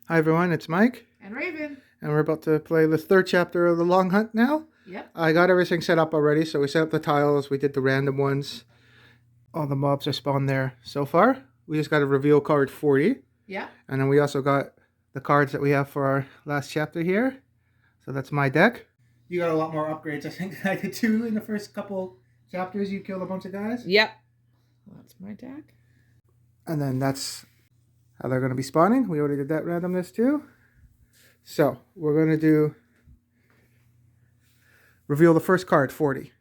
Hi everyone, it's Mike. And Ravin. And we're about to play the third chapter of the Long Hunt now. Yep. I got everything set up already, so we set up the tiles, we did the random ones. All the mobs are spawned there so far. We just got to reveal card 40. Yeah. And then we also got the cards that we have for our last chapter here. So that's my deck. You got a lot more upgrades, I think, than I did too in the first couple chapters. You killed a bunch of guys. Yep. That's my deck. And then that's how they're going to be spawning. We already did that randomness too. So we're going to do reveal the first card, 40.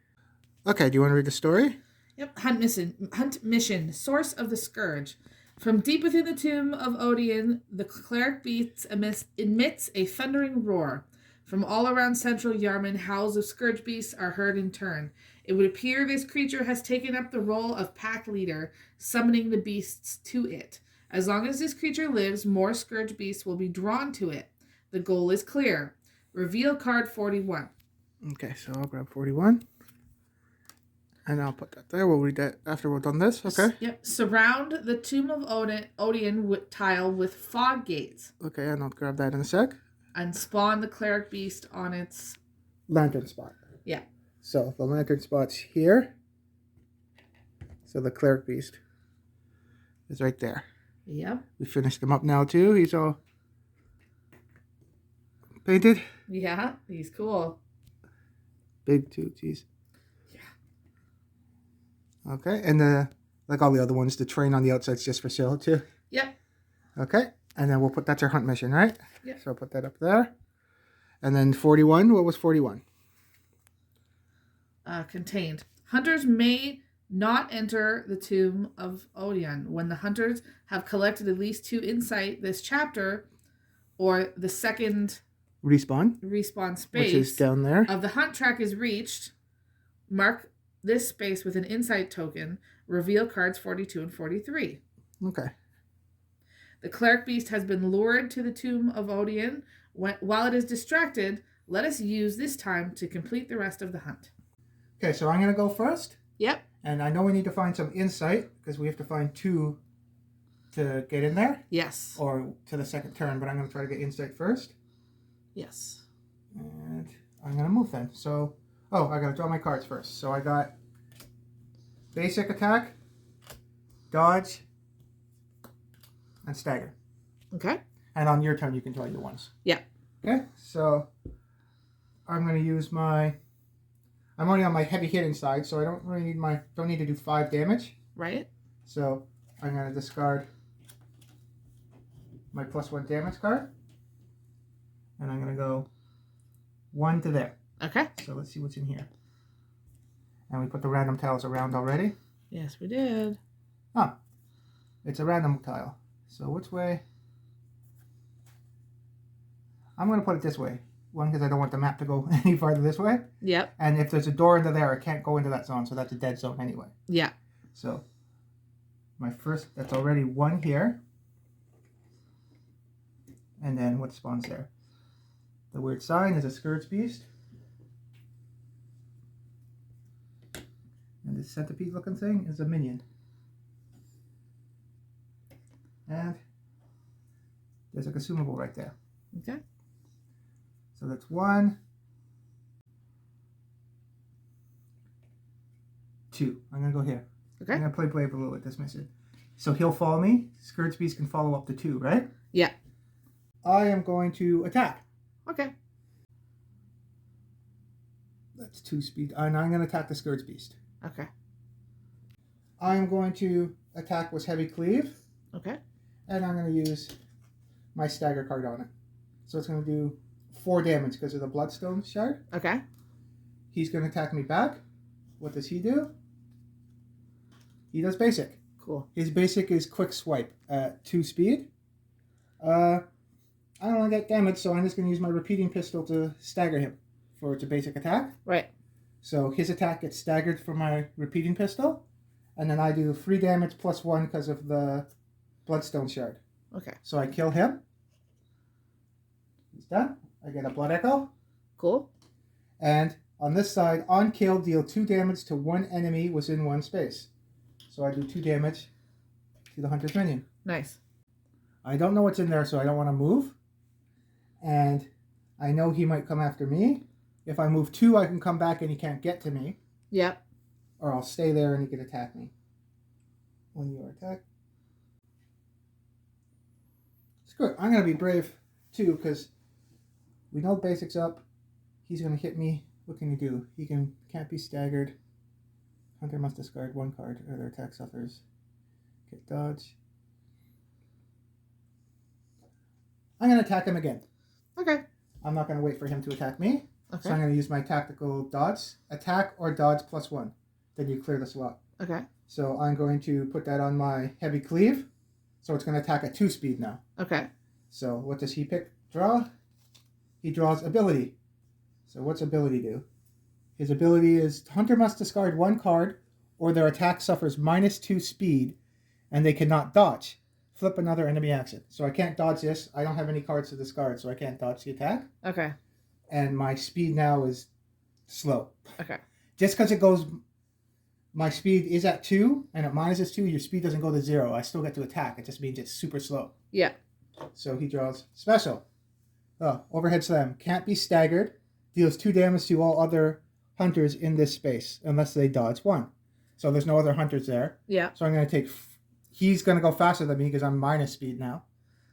Okay, do you want to read the story? Yep. Hunt mission. Source of the Scourge. From deep within the tomb of Odian, the Cleric Beast emits a thundering roar. From all around central Yarman, howls of Scourge Beasts are heard in turn. It would appear this creature has taken up the role of pack leader, summoning the beasts to it. As long as this creature lives, more Scourge Beasts will be drawn to it. The goal is clear. Reveal card 41. Okay, so I'll grab 41. And I'll put that there. We'll read that after we're done this. Okay. Yep. Surround the Tomb of Odian tile with fog gates. Okay, and I'll grab that in a sec. And spawn the Cleric Beast on its lantern spot. Yeah. So the lantern spot's here. So the Cleric Beast is right there. Yep. We finished him up now too. He's all painted. Yeah, he's cool. Big too, geez. Okay, and like all the other ones, the train on the outside's just for sale too. Yep. Okay, and then we'll put that's our hunt mission, right? Yep. So I'll put that up there. And then 41, what was 41? Contained. Hunters may not enter the Tomb of Odian. When the hunters have collected at least 2 insight this chapter, or the second respawn space, which is down there, of the hunt track is reached, mark this space with an insight token. Reveal cards 42 and 43. Okay. The Cleric Beast has been lured to the Tomb of Odian. While it is distracted, let us use this time to complete the rest of the hunt. Okay, so I'm going to go first. Yep. And I know we need to find some insight, because we have to find 2 to get in there. Yes. Or to the second turn, but I'm going to try to get insight first. Yes. And I'm going to move then. So, oh, I got to draw my cards first. So I got basic attack, dodge, and stagger. Okay. And on your turn, you can draw your ones. Yeah. Okay, so I'm going to use my... I'm already on my heavy hitting side, so I don't really need don't need to do 5 damage. Right. So I'm going to discard my +1 damage card. And I'm going to go 1 to there. Okay. So let's see what's in here. And we put the random tiles around already. Yes, we did. Oh, it's a random tile. So which way? I'm going to put it this way. One, because I don't want the map to go any farther this way. Yep. And if there's a door into there, I can't go into that zone, so that's a dead zone anyway. Yeah. So my first, that's already 1 here. And then what spawns there? The weird sign is a Scourge Beast. And this centipede looking thing is a minion. And there's a consumable right there. Okay. So that's 1, 2. I'm going to go here. Okay. I'm going to play Blade Blue with this mission. So he'll follow me. Scourge Beast can follow up to 2, right? Yeah. I am going to attack. Okay. That's 2 speed. And I'm going to attack the Scourge Beast. Okay. I'm going to attack with Heavy Cleave. Okay. And I'm going to use my stagger card on it. So it's going to do 4 damage because of the Bloodstone shard. Okay. He's going to attack me back. What does he do? He does basic. Cool. His basic is quick swipe at 2 speed. I don't want to get damage, so I'm just going to use my repeating pistol to stagger him for its basic attack. Right. So his attack gets staggered for my repeating pistol. And then I do 3 damage +1 because of the Bloodstone shard. Okay. So I kill him. He's done. I get a Blood Echo. Cool. And on this side, on kill, deal 2 damage to 1 enemy within 1 space. So I do 2 damage to the hunter's minion. Nice. I don't know what's in there, so I don't want to move. And I know he might come after me. If I move 2, I can come back and he can't get to me. Yep. Or I'll stay there and he can attack me. When you are attacked. Screw it. I'm going to be brave, too, because we know basics up. He's going to hit me. What can he do? He can't be staggered. Hunter must discard 1 card or their attack suffers. Get dodge. I'm going to attack him again. Okay. I'm not going to wait for him to attack me. Okay. So I'm going to use my tactical dodge. Attack or dodge +1. Then you clear the slot. Okay. So I'm going to put that on my heavy cleave. So it's going to attack at 2 speed now. Okay. So what does he pick? Draw? He draws ability. So what's ability do? His ability is Hunter must discard 1 card or their attack suffers -2 speed and they cannot dodge. Flip another enemy action. So I can't dodge this. I don't have any cards to discard, so I can't dodge the attack. Okay. And my speed now is slow. Okay. Just because it goes, my speed is at 2 and it minuses 2, your speed doesn't go to 0. I still get to attack. It just means it's super slow. Yeah. So he draws special. Overhead slam. Can't be staggered. Deals 2 damage to all other hunters in this space unless they dodge 1. So there's no other hunters there. Yeah. So I'm going to take... He's going to go faster than me because I'm minus speed now.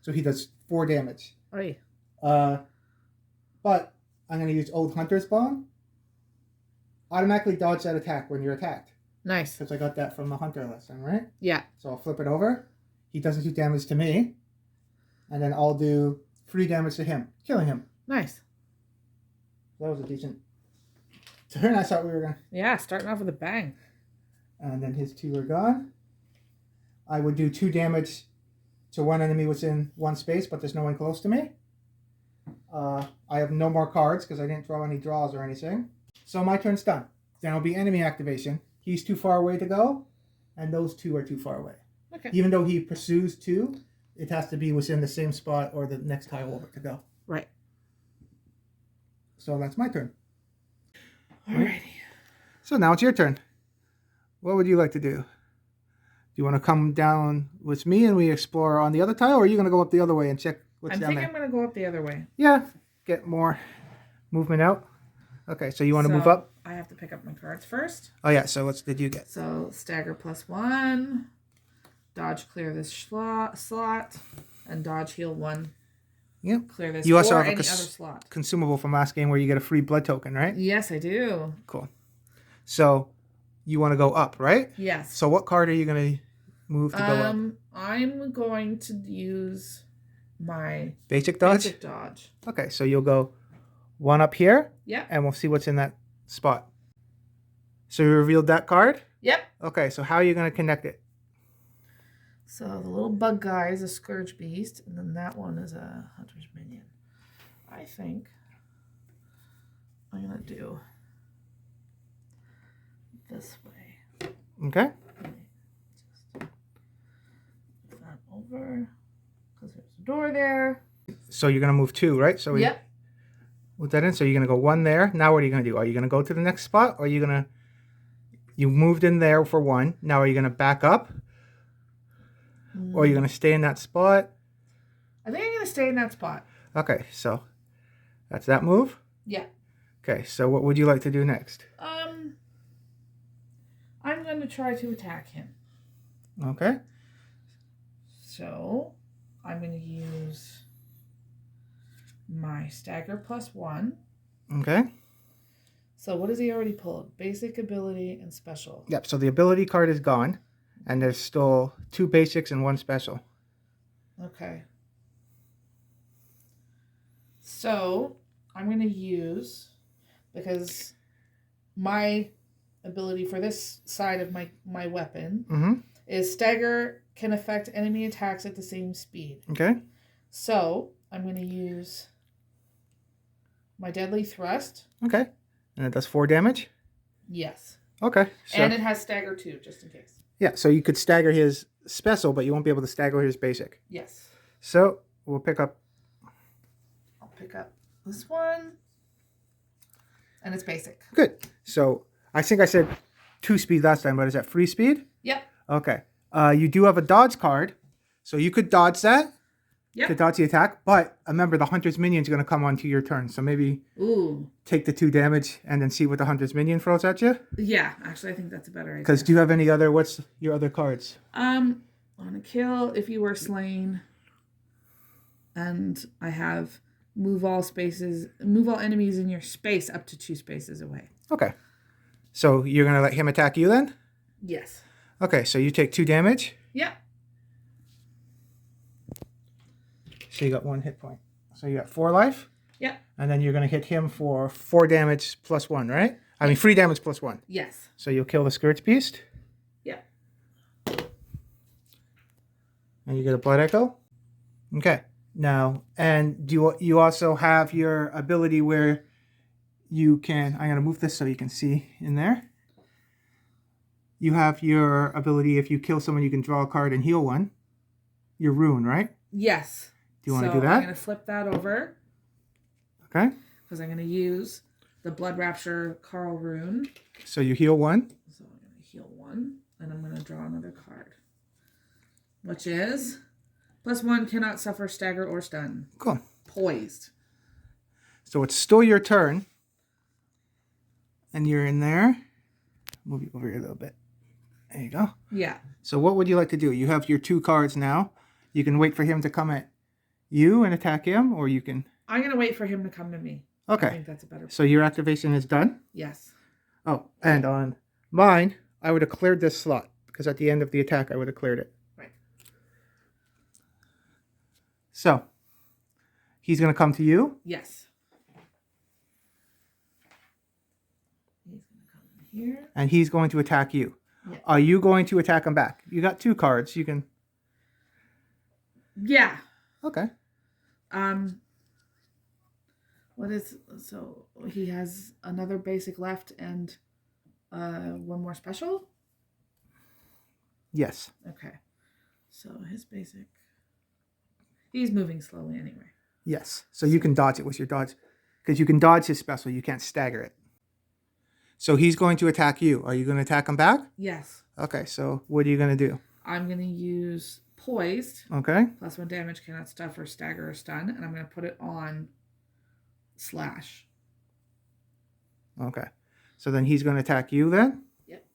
So he does 4 damage. Oi. But I'm going to use Old Hunter's Bone. Automatically dodge that attack when you're attacked. Nice. Because I got that from the Hunter lesson, right? Yeah. So I'll flip it over. He doesn't do damage to me. And then I'll do 3 damage to him, killing him. Nice. That was a decent turn. I thought we were going to... Yeah, starting off with a bang. And then his 2 are gone. I would do 2 damage to 1 enemy within 1 space, but there's no one close to me. I have no more cards because I didn't draw any draws or anything. So my turn's done. Then it'll be enemy activation. He's too far away to go, and those 2 are too far away. Okay. Even though he pursues 2, it has to be within the same spot or the next tile over to go. Right. So that's my turn. Alrighty. So now it's your turn. What would you like to do? Do you want to come down with me and we explore on the other tile, or are you going to go up the other way and check what's down there? I'm going to go up the other way. Yeah, get more movement out. Okay, so you want to move up? I have to pick up my cards first. Oh yeah, so what did you get? So stagger +1, dodge clear this slot, and dodge heal 1. Yep. Clear this you also have any a other slot. consumable from last game where you get a free blood token, right? Yes, I do. Cool. So you want to go up, right? Yes. So what card are you going to move to go up? I'm going to use my Basic dodge? basic dodge. Okay, so you'll go 1 up here. Yep. And we'll see what's in that spot. So you revealed that card? Yep. Okay, so how are you going to connect it? So the little bug guy is a Cleric Beast, and then that one is a Hunter's Minion. I think I'm going to do this way. Okay. Just move that over, because there's a door there. So you're going to move 2, right? So Yep. Put that in. So you're going to go 1 there. Now what are you going to do? Are you going to go to the next spot? Or are you going to... You moved in there for 1. Now are you going to back up? Or are you going to stay in that spot? I think I'm going to stay in that spot. Okay, so that's that move. Yeah. Okay, so what would you like to do next? I'm going to try to attack him. Okay. So I'm going to use my stagger +1. Okay. So what has he already pulled? Basic, ability, and special. Yep, so the ability card is gone. And there's still 2 basics and 1 special. Okay. So I'm going to use, because my ability for this side of my weapon is stagger can affect enemy attacks at the same speed. Okay. So I'm going to use my deadly thrust. Okay. And it does 4 damage? Yes. Okay. So, And it has stagger 2, just in case. yeah, so you could stagger his special, but you won't be able to stagger his basic. Yes. So we'll pick up... I'll pick up this one. And it's basic. Good. So I think I said 2 speed last time, but is that free speed? Yep. Okay. You do have a dodge card, so you could dodge that. to dodge the attack. But remember, the hunter's minion is going to come onto your turn. So maybe take the 2 damage and then see what the hunter's minion throws at you. Yeah, actually, I think that's a better idea. Because do you have any other? What's your other cards? On a kill, if you were slain, and I have move all enemies in your space up to 2 spaces away. Okay. So you're going to let him attack you then? Yes. Okay, so you take 2 damage. Yeah. So you got 1 hit point. So you got 4 life. Yeah. And then you're going to hit him for 4 damage plus 1, right? I mean 3 damage plus 1. Yes. So you'll kill the Cleric Beast. Yeah. And you get a Blood Echo. Okay. Now, and do you also have your ability where you can, I'm going to move this so you can see in there. You have your ability, if you kill someone, you can draw a card and heal 1. Your rune, right? Yes. Do you want to do that? I'm going to flip that over. Okay. Because I'm going to use the Blood Rapture Carl rune. So you heal 1. So I'm going to heal 1. And I'm going to draw another card. Which is +1 cannot suffer, stagger, or stun. Cool. Poised. So it's still your turn. And you're in there. Move you over here a little bit. There you go. Yeah. So what would you like to do? You have your 2 cards now. You can wait for him to come at you and attack him, or you can... I'm going to wait for him to come to me. Okay. I think that's a better... So your activation is done? Yes. Oh, and on mine, I would have cleared this slot, because at the end of the attack, I would have cleared it. Right. So, he's going to come to you. Yes. He's going to come in here. And he's going to attack you. Yeah. Are you going to attack him back? You got 2 cards. You can... Yeah. Okay. So he has another basic left and 1 more special? Yes. Okay. So his basic... He's moving slowly anyway. Yes. So you can dodge it with your dodge. Because you can dodge his special. You can't stagger it. So he's going to attack you. Are you going to attack him back? Yes. Okay. So what are you going to do? I'm going to use Poised. Okay. +1 damage, cannot stuff or stagger or stun. And I'm going to put it on Slash. Okay. So then he's going to attack you then? Yep.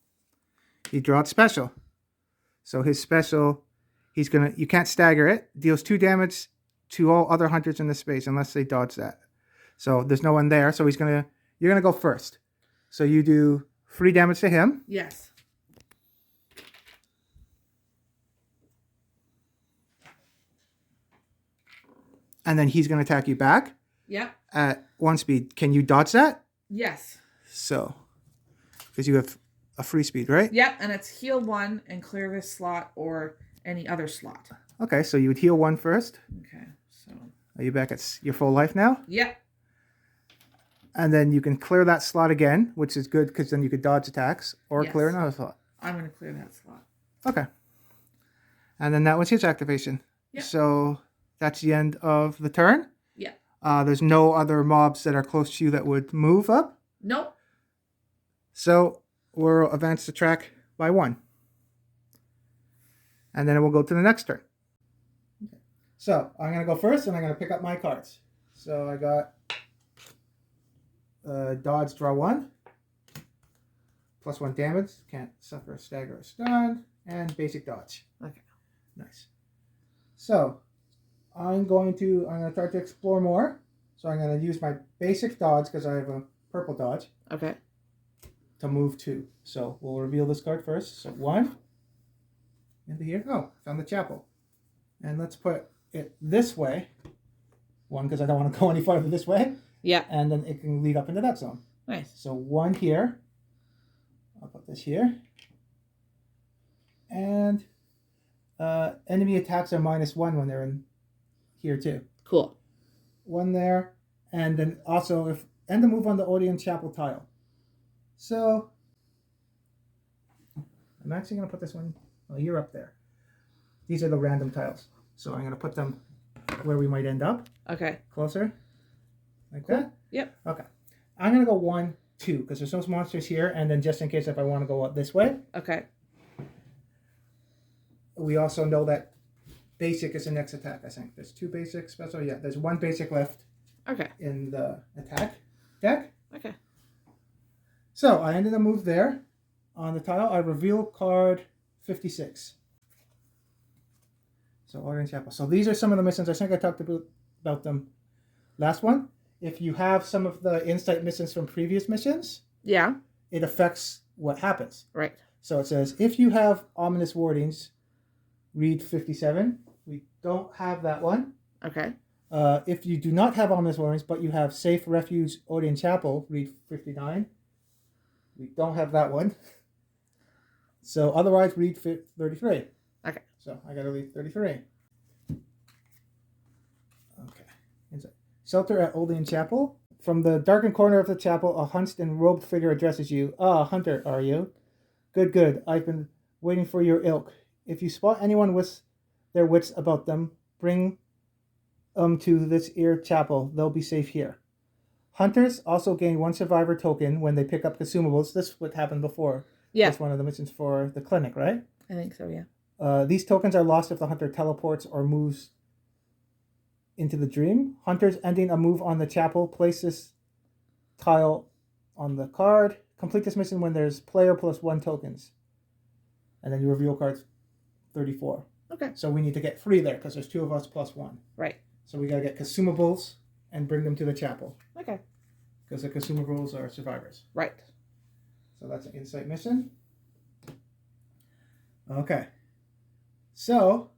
He drawed special. So his special, he's going to, you can't stagger it. Deals 2 damage to all other hunters in the space unless they dodge that. So there's no one there. So you're going to go first. So you do 3 damage to him. Yes. And then he's going to attack you back. Yep. At 1 speed. Can you dodge that? Yes. So, because you have a free speed, right? Yep, and it's heal 1 and clear this slot or any other slot. Okay, so you would heal 1 first. Okay, so... Are you back at your full life now? Yep. And then you can clear that slot again, which is good because then you could dodge attacks or Yes. clear another slot. I'm going to clear that slot. Okay. And then that was his activation. Yep. So that's the end of the turn. Yeah. There's no other mobs that are close to you that would move up. Nope. So we'll advance the track by 1. And then we'll go to the next turn. Okay. So I'm going to go first and I'm going to pick up my cards. So I got dodge, draw 1. +1 damage. Can't suffer, stagger, or stun. And basic dodge. Okay. Nice. So I'm going to start to explore more. So I'm going to use my basic dodge because I have a purple dodge. Okay. To move 2. So we'll reveal this card first. So 1. Into here. Oh, found the chapel. And let's put it this way. 1, because I don't want to go any farther this way. Yeah. And then it can lead up into that zone. Nice. So 1 here. I'll put this here. And enemy attacks are -1 when they're in here too. Cool. 1 there. And then also end the move on the Odeon Chapel tile. So I'm actually going to put this one, oh, you're up there. These are the random tiles. So I'm going to put them where we might end up. Okay. Closer. Like Cool. that? Yep. Okay. I'm going to go 1, 2, because there's no monsters here. And then just in case if I want to go out this way. Okay. We also know that basic is the next attack, I think. There's 2 basic special. Yeah, there's 1 basic left Okay. in the attack deck. Okay. So I ended a move there. On the tile, I reveal card 56. So Order and Chapel. So these are some of the missions. I think I talked about them last one. If you have some of the insight missions from previous missions, Yeah. it affects what happens. Right. So it says, if you have ominous wardings, read 57. We don't have that one. Okay. If you do not have ominous warnings, but you have safe refuge Odin Chapel, read 59. We don't have that one. So otherwise, read 33. Okay. So I got to read 33. Okay. Inside. Shelter at Odin Chapel. From the darkened corner of the chapel, a hunched and robed figure addresses you. Ah, hunter, are you? Good, good. I've been waiting for your ilk. If you spot anyone with their wits about them, bring to this ear chapel. They'll be safe here. Hunters also gain 1 survivor token when they pick up consumables. This would happen before. Yeah. That's one of the missions for the clinic, right? I think so, yeah. These tokens are lost if the hunter teleports or moves into the dream. Hunters ending a move on the chapel, place this tile on the card. Complete this mission when there's player plus 1 tokens. And then you reveal cards 34. Okay. So we need to get 3 there because there's 2 of us plus 1. Right. So we got to get consumables and bring them to the chapel. Okay. Because the consumables are survivors. Right. So that's an insight mission. Okay. So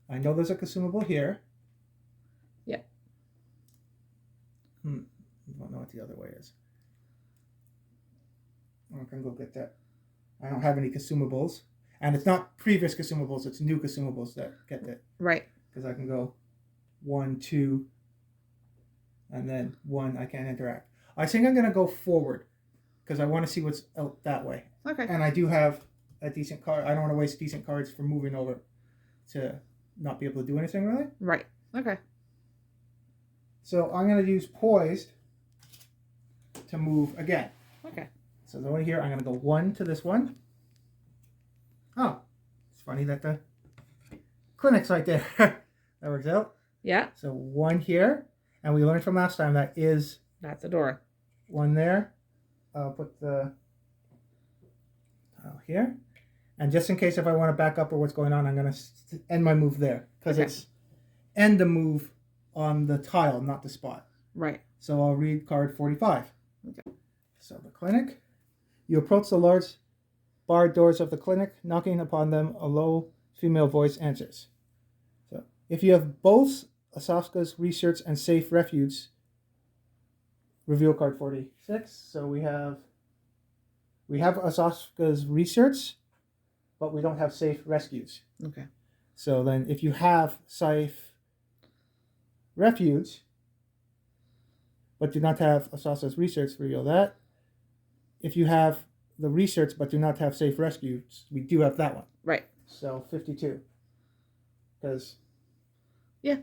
I know there's a consumable here. Yeah. I don't know what the other way is. I can go get that. I don't have any consumables. And it's not previous consumables, it's new consumables that get it. Right. Because I can go 1, 2, and then 1, I can't interact. I think I'm going to go forward because I want to see what's out that way. Okay. And I do have a decent card. I don't want to waste decent cards for moving over to not be able to do anything really. Right. Okay. So I'm going to use Poised to move again. Okay. So the one here, I'm going to go 1 to this one. Oh, it's funny that the clinic's right there. That works out. Yeah. So 1 here. And we learned from last time that is That's a door. 1 there. I'll put the tile here. And just in case if I want to back up or what's going on, I'm going to end my move there. Because it's end the move on the tile, not the spot. Right. So I'll read card 45. Okay. So the clinic. You approach the large barred doors of the clinic, knocking upon them. A low female voice answers. So if you have both Asafka's research and safe refuge, reveal card 46. So we have Asafka's research, but we don't have safe rescues. Okay. So then if you have safe refuge, but do not have Asafka's research, reveal that. If you have the research but do not have safe rescues, we do have that one. Right. So 52. Because yeah,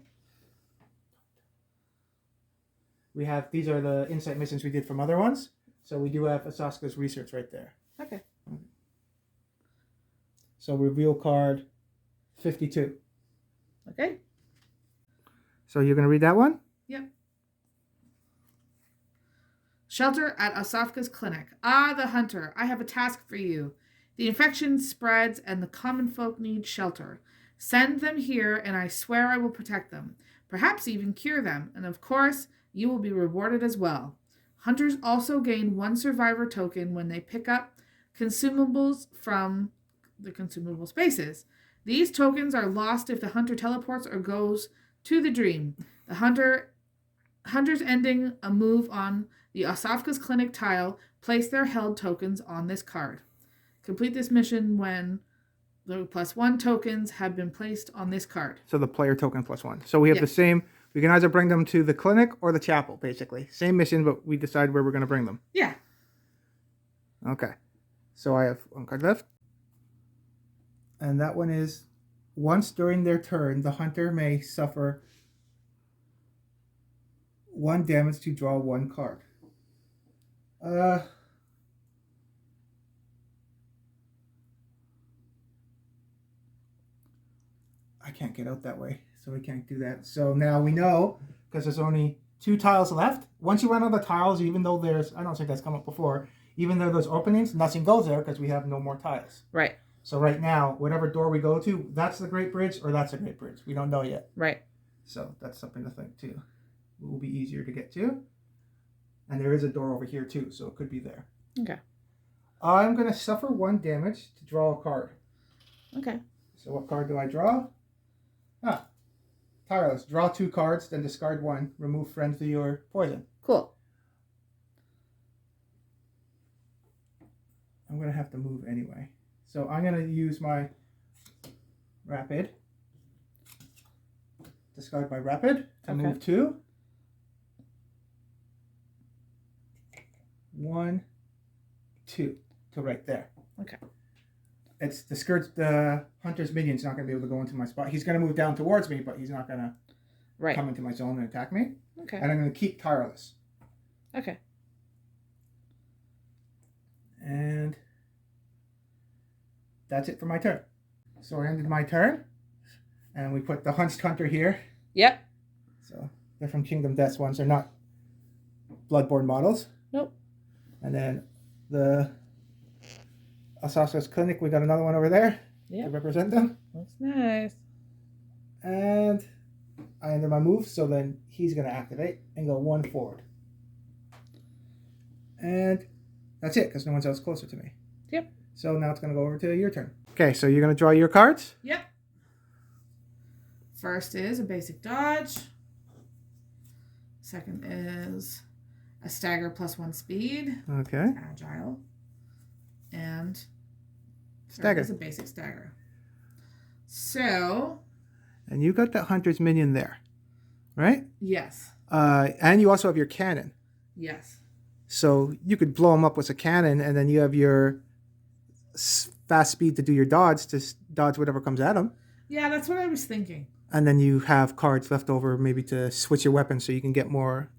we have, these are the insight missions we did from other ones. So we do have Asafka's research right there. Okay. So reveal card 52. Okay. So you're going to read that one? Yep. Shelter at Asafka's clinic. Ah, the hunter, I have a task for you. The infection spreads and the common folk need shelter. Send them here and I swear I will protect them. Perhaps even cure them. And of course, you will be rewarded as well. Hunters also gain 1 survivor token when they pick up consumables from the consumable spaces. These tokens are lost if the hunter teleports or goes to the dream. The hunters ending a move on the Asafka's clinic tile place their held tokens on this card. Complete this mission when the +1 tokens have been placed on this card. So the player token +1. So we have the same, we can either bring them to the clinic or the chapel, basically. Same mission, but we decide where we're going to bring them. Yeah. Okay. So I have 1 card left. And that one is, once during their turn, the hunter may suffer 1 damage to draw 1 card. can't get out that way, so we can't do that. So now we know, because there's only 2 tiles left. Once you run out of the tiles, even though there's, I don't think that's come up before, even though there's openings, nothing goes there because we have no more tiles. Right. So right now, whatever door we go to, that's the Great Bridge or that's the Great Bridge. We don't know yet. Right. So that's something to think too. It will be easier to get to. And there is a door over here too, so it could be there. Okay. I'm going to suffer 1 damage to draw a card. Okay. So what card do I draw? Tireless. Draw 2 cards, then discard 1. Remove friends to your poison. Cool. I'm going to have to move anyway. So I'm going to use my Rapid. Discard my Rapid to move 2. 1, 2 to right there. Okay. It's the hunter's minion's not going to be able to go into my spot. He's going to move down towards me, but he's not going to come into my zone and attack me. Okay. And I'm going to keep Tireless. Okay. And that's it for my turn. So I ended my turn. And we put the Hunched Hunter here. Yep. So they're from Kingdom Death ones. They're not Bloodborne models. Nope. And then the Assassin's Clinic, we got another one over there to represent them. Looks nice. And I ended my move, so then he's going to activate and go 1 forward. And that's it, because no one's else closer to me. Yep. So now it's going to go over to your turn. Okay, so you're going to draw your cards? Yep. First is a basic dodge. Second is a stagger +1 speed. Okay. Agile. And stagger is a basic stagger. So. And you got that hunter's minion there, right? Yes. And you also have your cannon. Yes. So you could blow him up with a cannon, and then you have your fast speed to do your dodge, to dodge whatever comes at him. Yeah, that's what I was thinking. And then you have cards left over maybe to switch your weapon so you can get more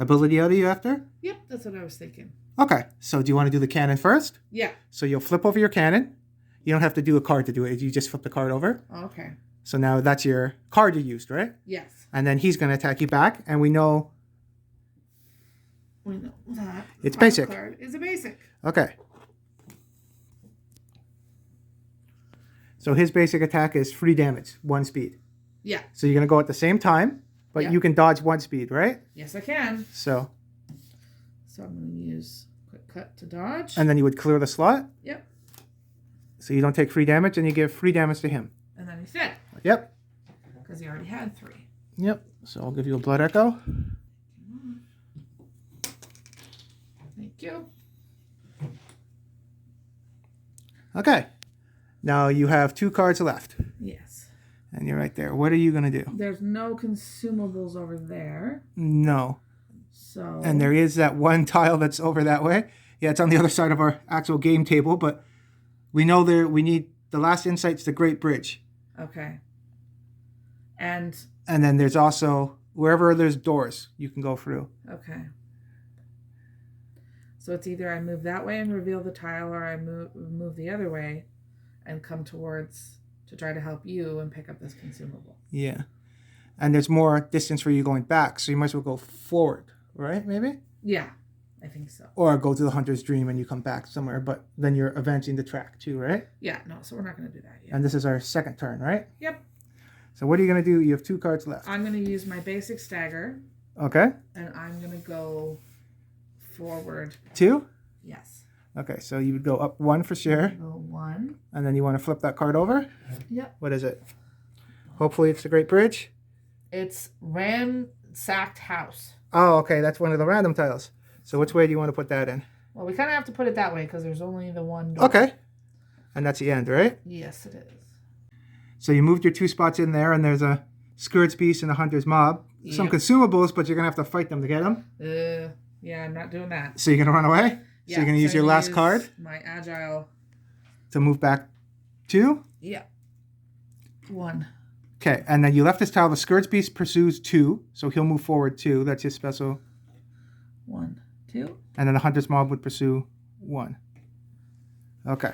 ability out of you after? Yep, that's what I was thinking. Okay, so do you want to do the cannon first? Yeah. So you'll flip over your cannon. You don't have to do a card to do it. You just flip the card over. Okay. So now that's your card you used, right? Yes. And then he's going to attack you back, and we know... We know that. It's basic. Card is a basic. Okay. So his basic attack is 3 damage, 1 speed. Yeah. So you're going to go at the same time, but you can dodge 1 speed, right? Yes, I can. So I'm going to use quick cut to dodge. And then you would clear the slot. Yep. So you don't take 3 damage, and you give 3 damage to him. And then he's dead. Yep. Because he already had 3. Yep. So I'll give you a Blood Echo. Thank you. Okay. Now you have 2 cards left. Yes. And you're right there. What are you going to do? There's no consumables over there. No. So. And there is that 1 tile that's over that way. Yeah, it's on the other side of our actual game table, but we know we need the last insight's the Great Bridge. Okay. And then there's also wherever there's doors you can go through. Okay. So it's either I move that way and reveal the tile, or I move the other way and come towards to try to help you and pick up this consumable. Yeah. And there's more distance for you going back, so you might as well go forward, right? Maybe? Yeah, I think so. Or go to the Hunter's Dream and you come back somewhere, but then you're avenging the track too, right? Yeah, no, so we're not going to do that yet. And this is our second turn, right? Yep. So what are you going to do? You have 2 cards left. I'm going to use my basic stagger. Okay. And I'm going to go forward. 2? Yes. Okay, so you would go up 1 for sure. Go 1. And then you want to flip that card over? Yep. What is it? Hopefully it's the Great Bridge. It's Ransacked House. Oh, okay, that's one of the random tiles. So which way do you want to put that in? Well, we kind of have to put it that way because there's only the 1 door. Okay. And that's the end, right? Yes, it is. So you moved your 2 spots in there, and there's a Cleric Beast and a Hunter's Mob. Yep. Some consumables, but you're going to have to fight them to get them. Yeah, I'm not doing that. So you're going to run away? Yeah, so you're going to use your last card? My Agile. To move back 2? Yeah. 1. Okay, and then you left this tile. The Cleric Beast pursues 2, so he'll move forward 2. That's his special. 1, 2. And then the Hunter's Mob would pursue 1. Okay.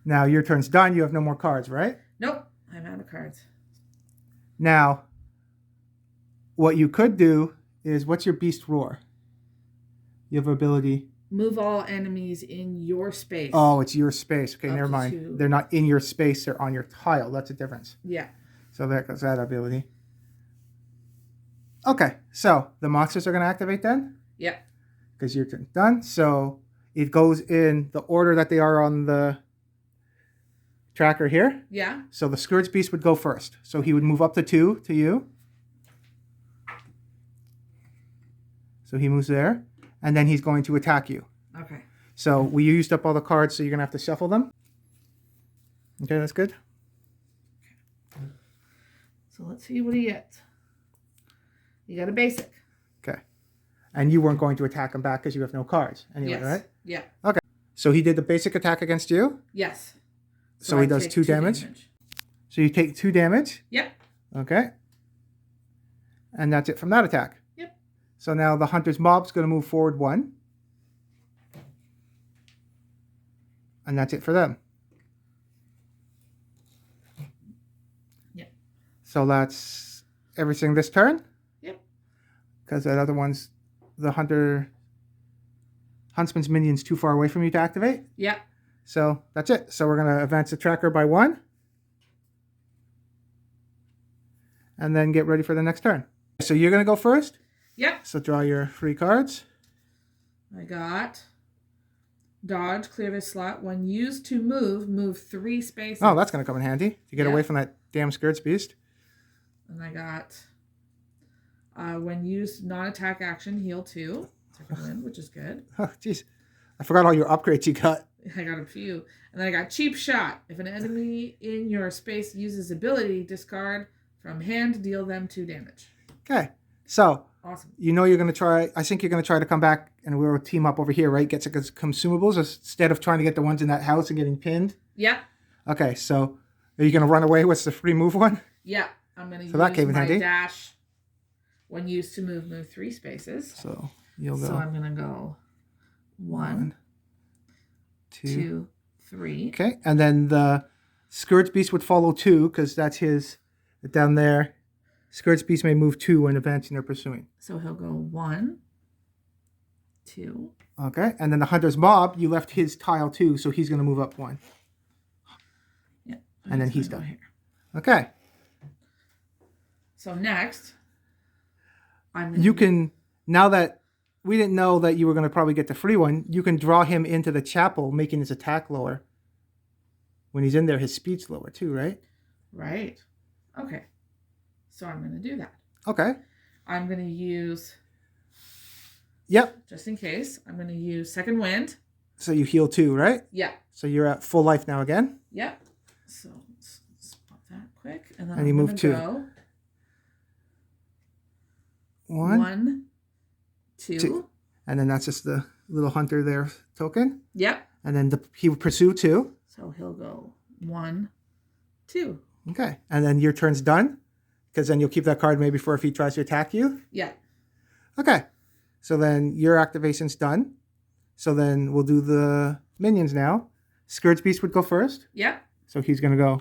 Now your turn's done. You have no more cards, right? Nope. I'm out of cards. Now, what you could do is, what's your beast roar? You have ability. Move all enemies in your space. Oh, it's your space. Okay, Up never to mind. 2. They're not in your space. They're on your tile. That's a difference. Yeah. So there goes that ability. Okay, so the monsters are going to activate then? Yep. Because your turn's done. So it goes in the order that they are on the tracker here. Yeah. So the Scourge Beast would go first. So he would move up to 2 to you. So he moves there. And then he's going to attack you. Okay. So we used up all the cards, so you're going to have to shuffle them. Okay, that's good. So let's see what he gets. You got a basic. Okay. And you weren't going to attack him back because you have no cards anyway, Yes. right? Yeah. Okay. So he did the basic attack against you. Yes. So he I does take 2 damage. So you take 2 damage. Yep. Okay. And that's it from that attack. Yep. So now the hunter's mob's going to move forward 1. And that's it for them. Yep. So that's everything this turn. Yep. Because that other one's the huntsman's minion's too far away from you to activate. Yep. So that's it. So we're going to advance the tracker by 1. And then get ready for the next turn. So you're going to go first. Yep. So draw your 3 cards. I got dodge, clear this slot. When used to move 3 spaces. Oh, that's going to come in handy to get Yeah. away from that damn Scourge Beast. And I got when used non-attack action, heal 2. Second wind, which is good. Oh, jeez. I forgot all your upgrades you got. I got a few. And then I got cheap shot. If an enemy in your space uses ability, discard from hand, deal them 2 damage. Okay. So, Awesome. you know you're going to try, I think you're going to try to come back and we'll team up over here, right? Get some consumables instead of trying to get the ones in that house and getting pinned. Yeah. Okay, so are you going to run away with the free move one? Yeah. I'm going to So that use came in my handy. dash when used to move 3 spaces. So you'll go So I'm going to go 1, 2, 3. Okay, and then the Scourge Beast would follow 2 because that's his down there. Scourge Beast may move 2 when advancing or pursuing. So he'll go 1, 2. Okay, and then the Hunter's Mob, you left his tile 2, so he's going to move up 1. Yeah. And then he's gonna done. go here. Okay. So next, I'm gonna You can, now that we didn't know that you were going to probably get the free one, you can draw him into the chapel, making his attack lower. When he's in there, his speed's lower too, right? Right. Okay. So I'm going to do that. Okay. I'm going to use, Yep. just in case, I'm going to use second wind. So you heal 2, right? Yeah. So you're at full life now again. Yep. So let's pop that quick. And then And you I'm move gonna 2. go 1, 1, 2. 2. And then that's just the little hunter there token. Yep. And then he would pursue 2. So he'll go 1, 2. Okay. And then your turn's done. Because then you'll keep that card maybe for if he tries to attack you. Yeah. Okay. So then your activation's done. So then we'll do the minions now. Scourge Beast would go first. Yep. So he's going to go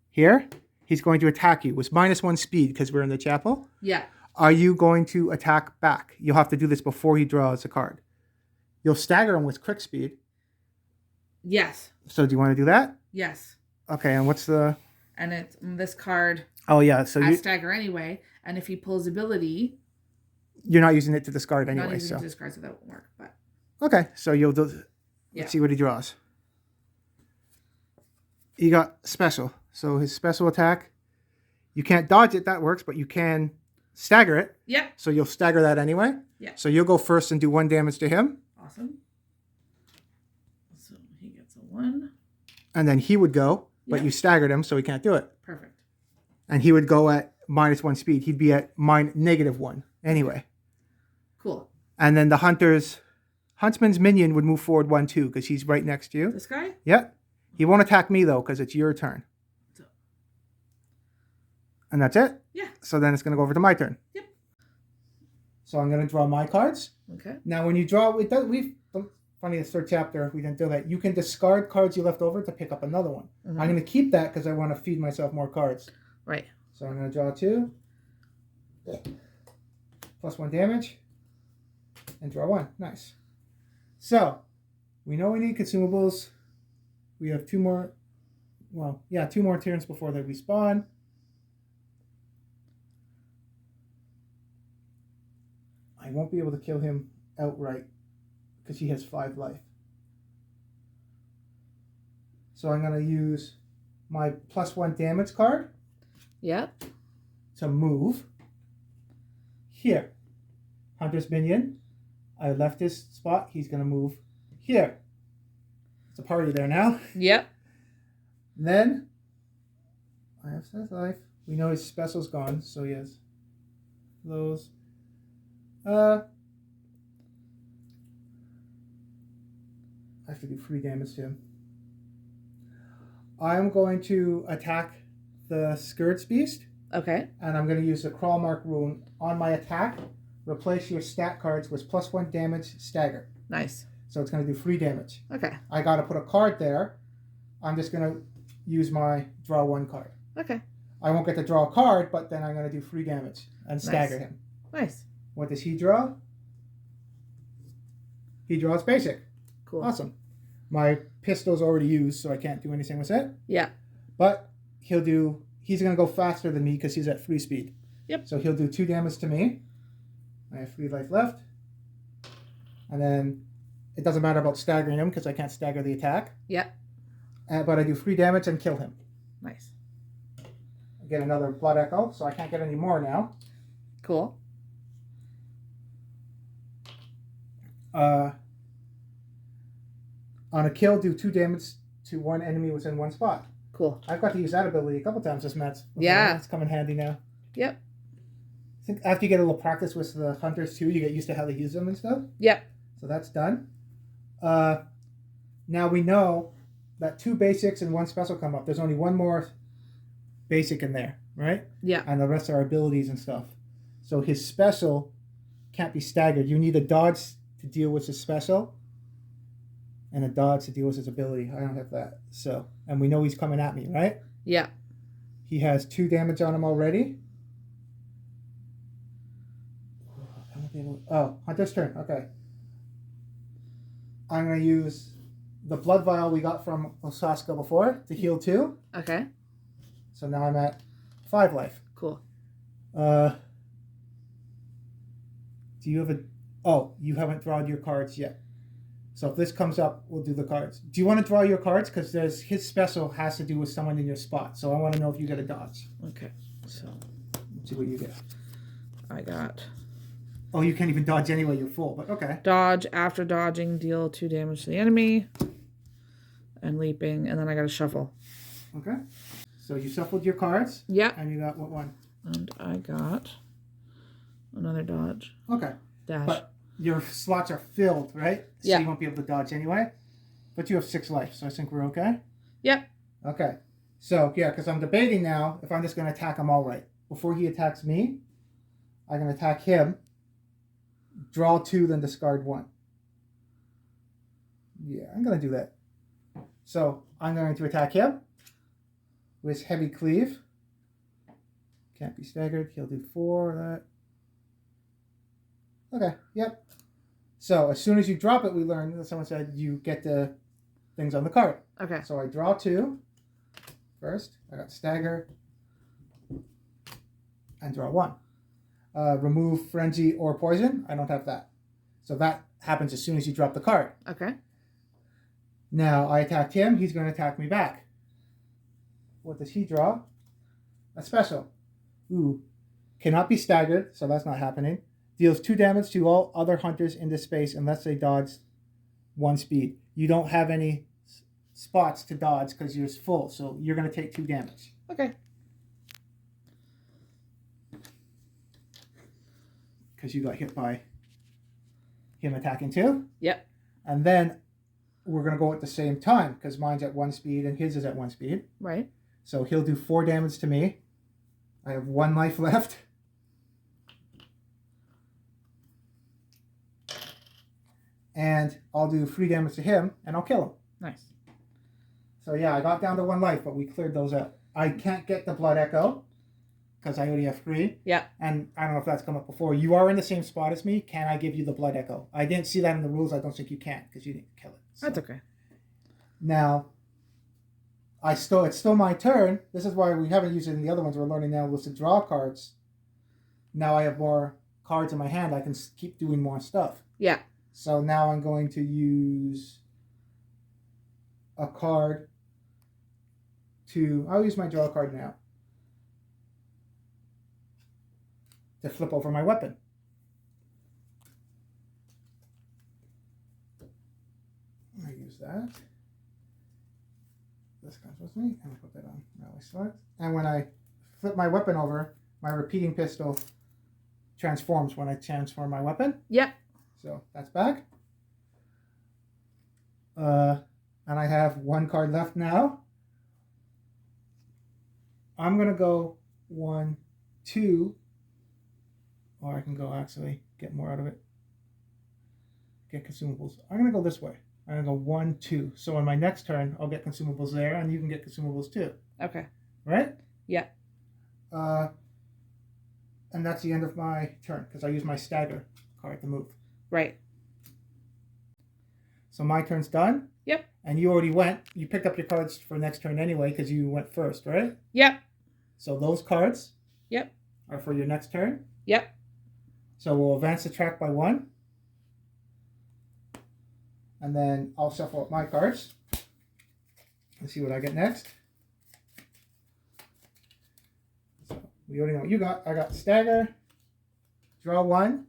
here. He's going to attack you with -1 speed because we're in the chapel. Yeah. Are you going to attack back? You'll have to do this before he draws a card. You'll stagger him with quick speed. Yes. So do you want to do that? Yes. Okay, and what's the... And it's this card. Oh, yeah, so I stagger anyway. And if he pulls ability, you're not using it to discard not anyway, using so... it to discard, so that won't work. But Okay, so you'll do... Yeah. Let's see what he draws. He got special. So his special attack, you can't dodge it, that works, but you can stagger it. Yep. So you'll stagger that anyway. Yeah. So you'll go first and do 1 damage to him. Awesome. So he gets a 1. And then he would go, but Yeah. you staggered him, so he can't do it. Perfect. And he would go at -1 speed. He'd be at -1 anyway. Cool. And then the huntsman's minion would move forward 1, 2, because he's right next to you. This guy? Yep. He won't attack me, though, because it's your turn. So, And that's it? yeah. So then it's going to go over to my turn. Yep. So I'm going to draw my cards. Okay. Now, when you draw, funny, this third chapter, we didn't do that. You can discard cards you left over to pick up another one. Mhm. I'm going to keep that because I want to feed myself more cards. Right. So I'm going to draw 2. +1 damage. And draw 1. Nice. So, we know we need consumables. We have 2 more. Well, yeah, 2 more turns before they respawn. I won't be able to kill him outright because he has 5 life. So I'm going to use my +1 damage card Yep. to move. Here. Hunter's minion. I left his spot. He's going to move here. It's a party there now. Yep. Then, I have 6 life. We know his special's gone, so he has those. I have to do 3 damage to him. I'm going to attack the Cleric Beast, Okay. and I'm going to use the Crawl Mark rune on my attack. Replace your stat cards with +1 damage stagger. Nice. So it's going to do 3 damage. Okay. I got to put a card there. I'm just going to use my draw 1 card. Okay. I won't get to draw a card, but then I'm going to do 3 damage and stagger him. Nice. What does he draw? He draws basic. Cool. Awesome. My pistol's already used, so I can't do anything with it. Yeah. But he's going to go faster than me because he's at 3 speed. Yep. So he'll do 2 damage to me. I have 3 life left. And then it doesn't matter about staggering him because I can't stagger the attack. Yep. But I do 3 damage and kill him. Nice. I get another blood echo, so I can't get any more now. Cool. On a kill, do 2 damage to 1 enemy within 1 spot. Cool. I've got to use that ability a couple times this match. Yeah. It's come in handy now. Yep. I think after you get a little practice with the hunters too, you get used to how to use them and stuff. Yep. So that's done. Now we know that 2 basics and 1 special come up. There's only 1 more basic in there, right? Yeah. And the rest are abilities and stuff. So his special can't be staggered. You need a dodge to deal with his special and a dodge to deal with his ability. I don't have that. So, and we know he's coming at me, right? Yeah. He has 2 damage on him already. Oh, Hunter's turn. Okay. I'm going to use the blood vial we got from Osaska before to heal 2. Okay. So now I'm at 5 life. Cool. Do you have a... Oh, you haven't drawn your cards yet. So if this comes up, we'll do the cards. Do you want to draw your cards? Because his special has to do with someone in your spot. So I want to know if you get a dodge. Okay. So Let's see what you get. I got Oh, you can't even dodge anyway. You're full, but okay. dodge. After dodging, deal 2 damage to the enemy. And leaping. And then I got a shuffle. Okay. So you shuffled your cards. Yeah. And you got what one? And I got another dodge. Okay. Dash. But your slots are filled, right? So Yeah. you won't be able to dodge anyway. But you have 6 life, so I think we're okay. Yep. Okay. So, yeah, because I'm debating now if I'm just going to attack him all right. Before he attacks me, I'm going to attack him. Draw 2, then discard 1. Yeah, I'm going to do that. So, I'm going to attack him with Heavy Cleave. Can't be staggered. He'll do 4 of that. Okay, yep. So, as soon as you drop it, we learned that someone said you get the things on the card. Okay. So, I draw 2 first. I got stagger. And draw 1. Remove frenzy or poison. I don't have that. So that happens as soon as you drop the card. Okay. Now I attacked him. He's going to attack me back. What does he draw? A special. Ooh. Cannot be staggered, so that's not happening. Deals 2 damage to all other hunters in this space unless they dodge 1 speed. You don't have any spots to dodge because you're full, so you're going to take 2 damage. Okay. Because you got hit by him attacking 2. Yep. And then we're going to go at the same time because mine's at 1 speed and his is at 1 speed. Right. So he'll do 4 damage to me. I have 1 life left. and I'll do 3 damage to him, and I'll kill him. Nice. So yeah, I got down to 1 life, but we cleared those out. I can't get the Blood Echo, because I already have 3. Yeah. And I don't know if that's come up before. You are in the same spot as me. Can I give you the Blood Echo? I didn't see that in the rules. I don't think you can, because you didn't kill it. So. That's okay. Now, it's still my turn. This is why we haven't used it in the other ones we're learning now, was to draw cards. Now I have more cards in my hand. I can keep doing more stuff. Yeah. So now I'm going to use a card I'll use my draw card now to flip over my weapon. I use that. This comes with me, and I put that on rally select. And when I flip my weapon over, my repeating pistol transforms when I transform my weapon. Yep. So that's back. And I have 1 card left now. I'm going to go 1, 2, or I can go actually get more out of it. Get consumables. I'm going to go this way. I'm going to go 1, 2. So on my next turn, I'll get consumables there, and you can get consumables too. Okay. Right? Yeah. And that's the end of my turn, because I use my stagger card to move. Right. So my turn's done. Yep. And you already went. You picked up your cards for next turn anyway, because you went first, right? Yep. So those cards. Yep. Are for your next turn. Yep. So we'll advance the track by 1. And then I'll shuffle up my cards and see what I get next. So we already know what you got. I got stagger, draw 1,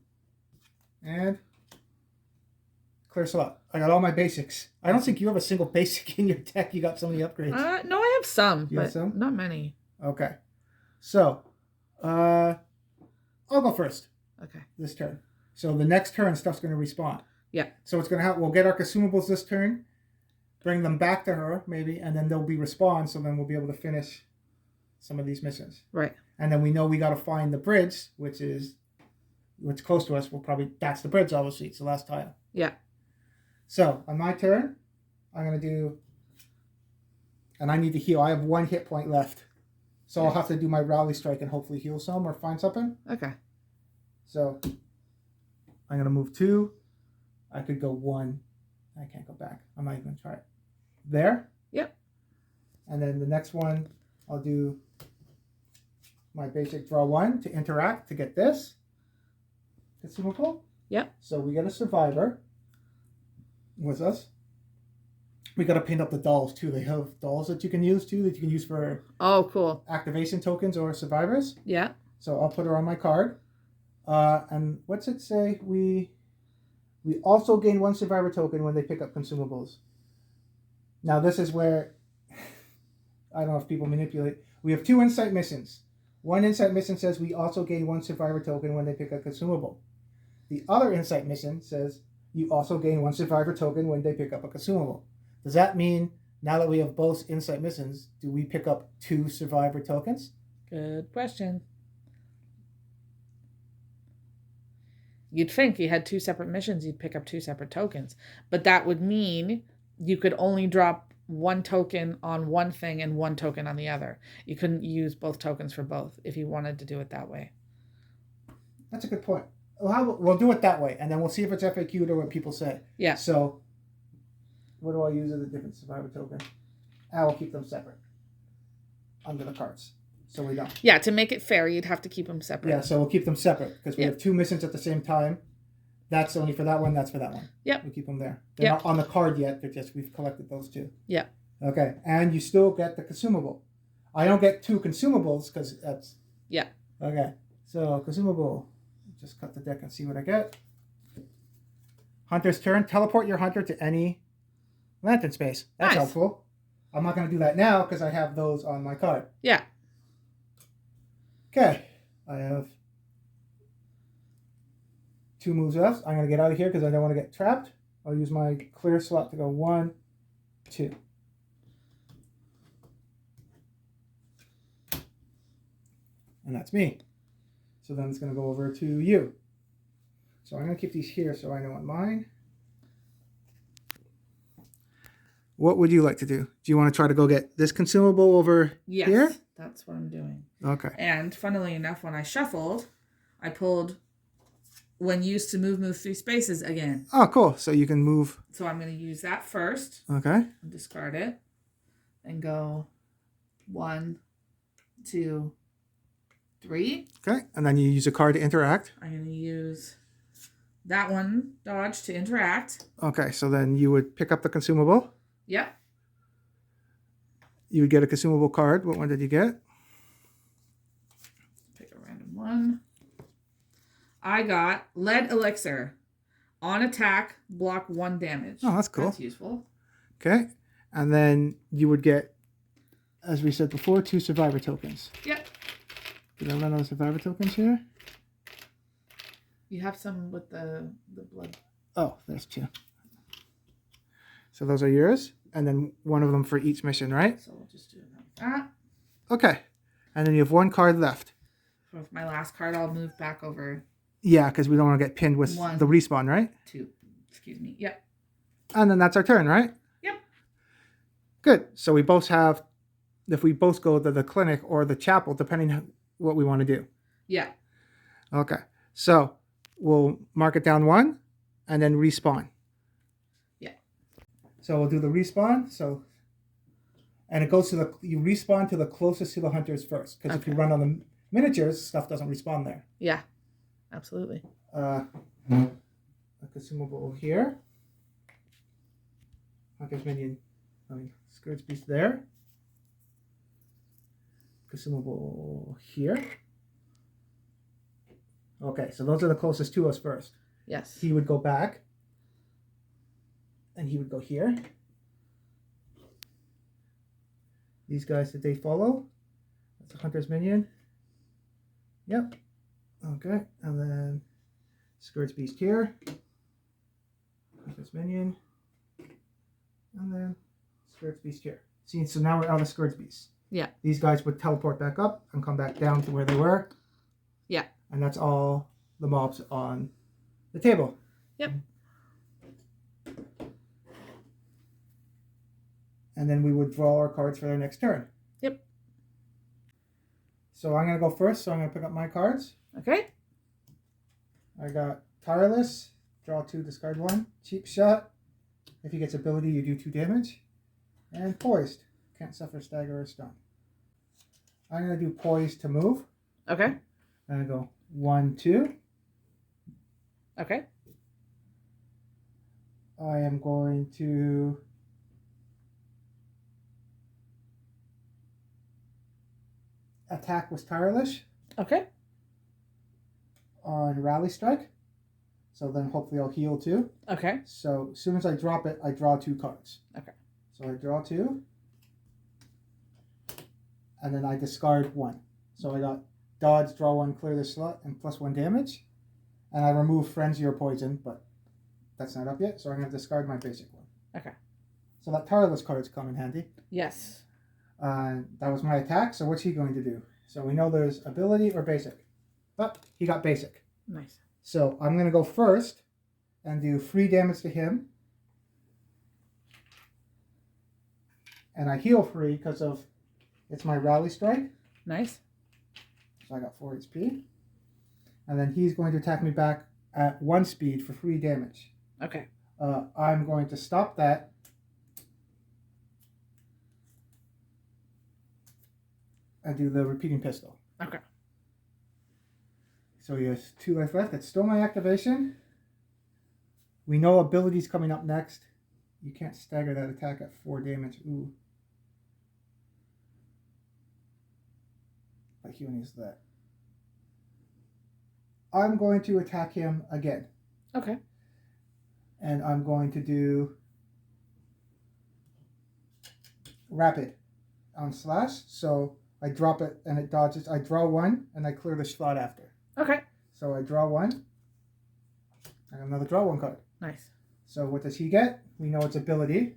and clear slot. I got all my basics. I don't think you have a single basic in your deck. You got so many upgrades. No, I have some, You but have some? not many. Okay. So, I'll go first. Okay. This turn. So the next turn, stuff's going to respawn. Yeah. So it's going to happen. We'll get our consumables this turn, bring them back to her, maybe, and then they'll be respawned, so then we'll be able to finish some of these missions. Right. And then we know we got to find the bridge, which close to us. That's the bridge, obviously. It's the last tile. Yeah. So, on my turn, I'm going to do, and I need to heal. I have 1 hit point left. So I'll have to do my rally strike and hopefully heal some or find something. Okay. So, I'm going to move 2. I could go 1. I can't go back. I'm not even going to try it. There. Yep. And then the next one, I'll do my basic draw 1 to interact to get this consumable. Yep. So we get a survivor with us. We got to paint up the dolls too. They have dolls that you can use too, that you can use for Cool. activation tokens or survivors. Yeah. So I'll put her on my card. And what's it say? We also gain 1 survivor token when they pick up consumables. Now this is where I don't know if people manipulate. We have 2 insight missions. 1 insight mission says we also gain 1 survivor token when they pick up consumable. The other insight mission says you also gain 1 survivor token when they pick up a consumable. Does that mean now that we have both insight missions, do we pick up 2 survivor tokens? Good question. You'd think you had 2 separate missions, you'd pick up 2 separate tokens. But that would mean you could only drop 1 token on one thing and 1 token on the other. You couldn't use both tokens for both if you wanted to do it that way. That's a good point. We'll do it that way, and then we'll see if it's FAQ'd or what people say. Yeah. So, what do I use as a different survivor token? I will keep them separate under the cards, so we don't. Yeah, to make it fair, you'd have to keep them separate. Yeah, so we'll keep them separate because we have 2 missions at the same time. That's only for that one. That's for that one. Yep. We keep them there. They're not on the card yet. We've collected those 2. Yeah. Okay, and you still get the consumable. I don't get 2 consumables because that's. Yeah. Okay, so consumable. Just cut the deck and see what I get. Hunter's turn. Teleport your hunter to any lantern space. That's Nice. helpful. I'm not going to do that now because I have those on my card. Yeah. Okay. I have 2 moves left. I'm going to get out of here because I don't want to get trapped. I'll use my clear slot to go 1, 2. And that's me. So then it's going to go over to you. So I'm going to keep these here so I know what mine. What would you like to do? Do you want to try to go get this consumable over Yes, here? that's what I'm doing. Okay. And funnily enough, when I shuffled, I pulled when used to move 3 spaces again. Oh, cool. So you can move. So I'm going to use that first. Okay. And discard it. And go 1, 2, 3. Okay. And then you use a card to interact. I'm going to use that one dodge to interact. Okay. So then you would pick up the consumable. Yep. You would get a consumable card. What one did you get? Pick a random one. I got lead elixir. On attack, block 1 damage. Oh, that's cool. That's useful. Okay. And then you would get, as we said before, 2 survivor tokens. Yep. Did I run out of survivor tokens here? You have some with the blood. Oh, there's 2. So those are yours. And then one of them for each mission, right? So we'll just do it like that. Okay. And then you have 1 card left. So with my last card, I'll move back over Yeah, because we don't want to get pinned with 1, the respawn, right? 2. Excuse me. Yep. And then that's our turn, right? Yep. Good. So we both have, if we both go to the clinic or the chapel, depending on what we want to do. Yeah. Okay. So we'll mark it down 1 and then respawn. Yeah. So we'll do the respawn. So, and it goes to you respawn to the closest to the hunters first. Because if you run on the miniatures, stuff doesn't respawn there. Yeah. Absolutely. A consumable here. Hunter's minion. Scourge Beast there. Consumable here. Okay, so those are the closest to us first. Yes. He would go back. And he would go here. These guys, did they follow? That's a Hunter's minion. Yep. Okay, and then Scourge Beast here. Hunter's minion. And then Scourge Beast here. See, so now we're out of Scourge Beast. Yeah. These guys would teleport back up and come back down to where they were. Yeah. And that's all the mobs on the table. Yep. And then we would draw our cards for their next turn. Yep. So I'm going to go first, so I'm going to pick up my cards. Okay. I got Tireless, draw 2, discard 1. Cheap Shot, if he gets ability, you do 2 damage. And Poised, can't suffer stagger or stun. I'm going to do Poised to move. Okay. And I go 1, 2. Okay. I am going to attack with Tireless Okay. on Rally Strike. So then hopefully I'll heal too. Okay. So as soon as I drop it, I draw 2 cards. Okay. So I draw 2. And then I discard 1. So I got dodge, draw 1, clear the slot, and +1 damage. And I remove Frenzy or Poison, but that's not up yet. So I'm going to discard my basic one. Okay. So that Tireless cards come in handy. Yes. That was my attack. So what's he going to do? So we know there's ability or basic. But he got basic. Nice. So I'm going to go first and do 3 damage to him. And I heal 3 because of it's my Rally Strike. Nice. So I got 4 HP. And then he's going to attack me back at 1 speed for 3 damage. Okay. I'm going to stop that. And do the repeating pistol. Okay. So he has 2 life left. That's still my activation. We know abilities coming up next. You can't stagger that attack at 4 damage. Ooh. But he only has that. I'm going to attack him again. Okay. And I'm going to do rapid on slash. So I drop it and it dodges. I draw 1 and I clear the slot after. Okay. So I draw 1. And another draw 1 card. Nice. So what does he get? We know it's ability.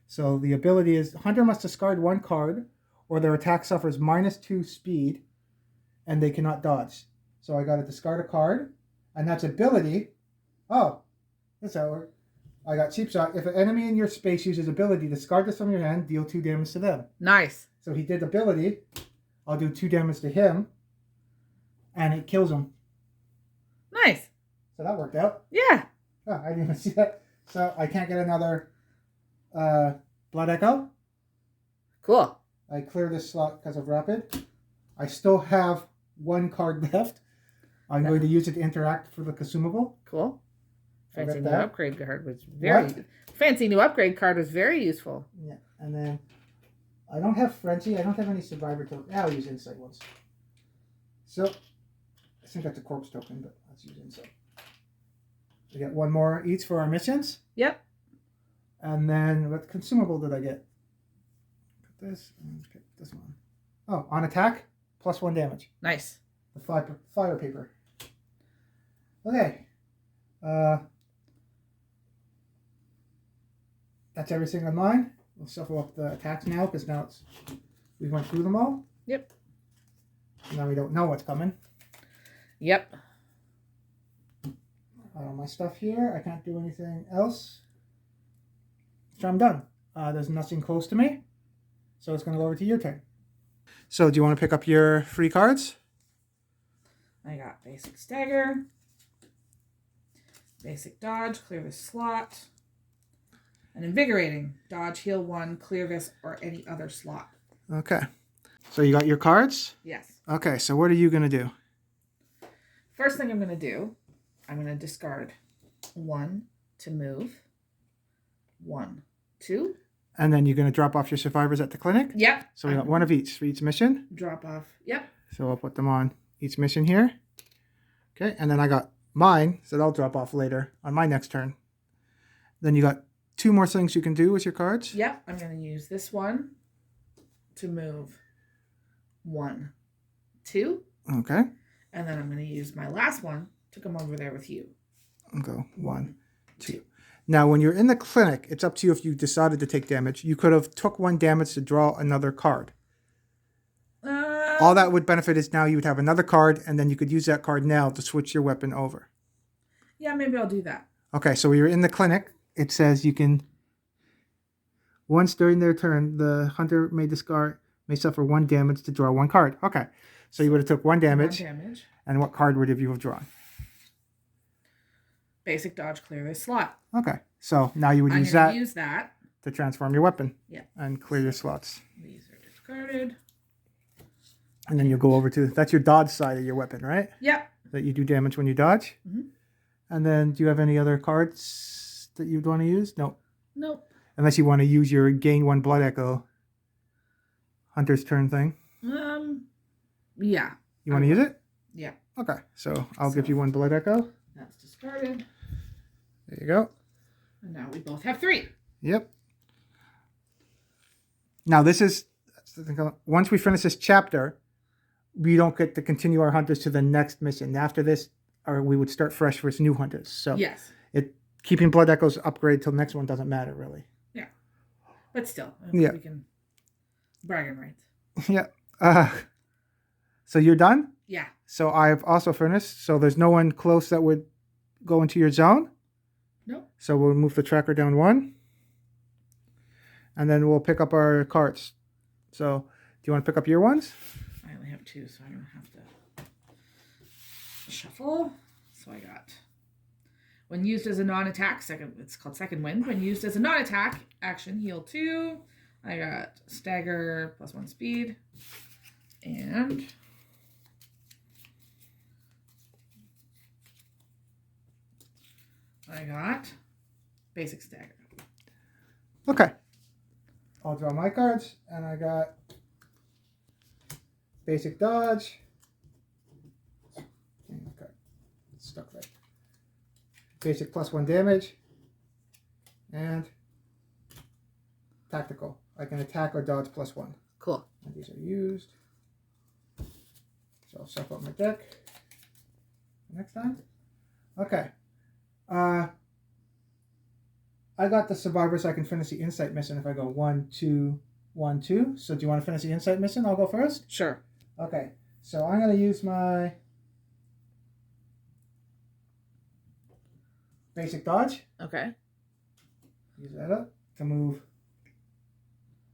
So the ability is Hunter must discard 1 card or their attack suffers -2 speed and they cannot dodge. So I got to discard a card and that's ability. Oh, that's how it works. I got cheap shot. If an enemy in your space uses ability, discard this from your hand, deal 2 damage to them. Nice. So he did ability. I'll do 2 damage to him, and it kills him. Nice. So that worked out. Yeah. Oh, I didn't even see that. So I can't get another Blood Echo. Cool. I clear this slot because of Rapid. I still have 1 card left. I'm going to use it to interact for the consumable. Cool. I'll Fancy get new that. upgrade card was very. What? Fancy new upgrade card was very useful. Yeah, and then I don't have Frenzy. I don't have any Survivor token. Yeah, I'll use Insight ones. So I think that's a corpse token, but let's use Insight. We get 1 more each for our missions. Yep. And then what consumable did I get? Put this and get this one. Oh, on attack, +1 damage. Nice. The fire paper. Okay. That's everything on mine. We'll shuffle up the attacks now because now we went through them all. Yep. Now we don't know what's coming. Yep. All my stuff here. I can't do anything else. So I'm done. There's nothing close to me. So it's going to go over to your turn. So do you want to pick up your free cards? I got basic stagger, basic dodge, clear this slot, and invigorating, dodge, heal 1, clear this or any other slot. Okay. So you got your cards? Yes. Okay, so what are you going to do? First thing I'm going to do, I'm going to discard 1 to move, 1, 2. And then you're going to drop off your survivors at the clinic? Yep. So we got 1 of each for each mission. Drop off. Yep. So I'll put them on each mission here. Okay, and then I got mine, so they'll drop off later on my next turn. Then you got 2 more things you can do with your cards. Yep. I'm going to use this one to move 1, 2. Okay. And then I'm going to use my last one to come over there with you. I'll go 1, 2. Now, when you're in the clinic, it's up to you if you decided to take damage. You could have took 1 damage to draw another card. All that would benefit is now you would have another card, and then you could use that card now to switch your weapon over. Yeah, maybe I'll do that. Okay, so you're in the clinic. It says you can, once during their turn, the hunter may suffer 1 damage to draw 1 card. Okay, so you would have took 1 damage. 1 damage. And what card would you have drawn? Basic dodge, clear this slot. Okay, so now you would use that to transform your weapon. Yeah. And clear your slots. These are discarded. And then you'll go over to, that's your dodge side of your weapon, right? Yep. That you do damage when you dodge. Mm-hmm. And then do you have any other cards that you'd want to use? No. Nope. Unless you want to use your gain 1 blood echo hunter's turn thing. Yeah. You want to use it? Yeah. Okay, so I'll give you 1 blood echo. That's discarded. There you go. And now we both have 3. Yep. Now this is, once we finish this chapter, we don't get to continue our hunters to the next mission. After this, we would start fresh with new hunters. So yes. Keeping blood echoes upgrade till the next one doesn't matter really. Yeah. But still, yeah. We can bragging rights. Yeah. So you're done? Yeah. So I've also finished. So there's no one close that would go into your zone? No. So we'll move the tracker down 1. And then we'll pick up our cards. So do you want to pick up your ones? I only have 2, so I don't have to shuffle. So I got, when used as a non-attack, it's called second wind. When used as a non-attack, action, heal 2. I got stagger +1 speed. And I got basic stagger. Okay. I'll draw my cards, and I got basic dodge. Okay. It's stuck there. Basic +1 damage. And tactical. I can attack or dodge +1. Cool. And these are used. So I'll shuffle up my deck next time. Okay. I got the survivor so I can finish the insight mission if I go 1, 2, 1, 2. So do you want to finish the insight mission? I'll go first? Sure. Okay. So I'm going to use my basic dodge. Okay. use that up to move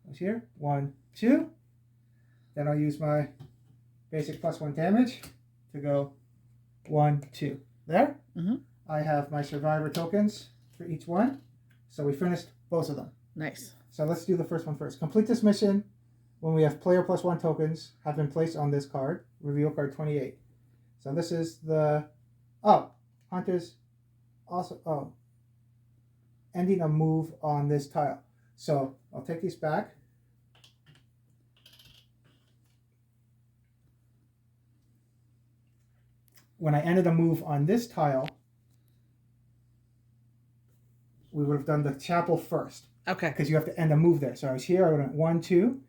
what's here. 1, 2. Then I'll use my basic +1 damage to go 1, 2. There. Mm-hmm. I have my survivor tokens for each one. So we finished both of them. Nice. So let's do the first one first. Complete this mission when we have player +1 tokens have been placed on this card. Reveal card 28. So this is the... Oh, Hunters also... Oh. Ending a move on this tile. So I'll take these back. When I ended a move on this tile, we would have done the chapel first. Okay. Because you have to end a move there. So I was here, I would have 1, 2,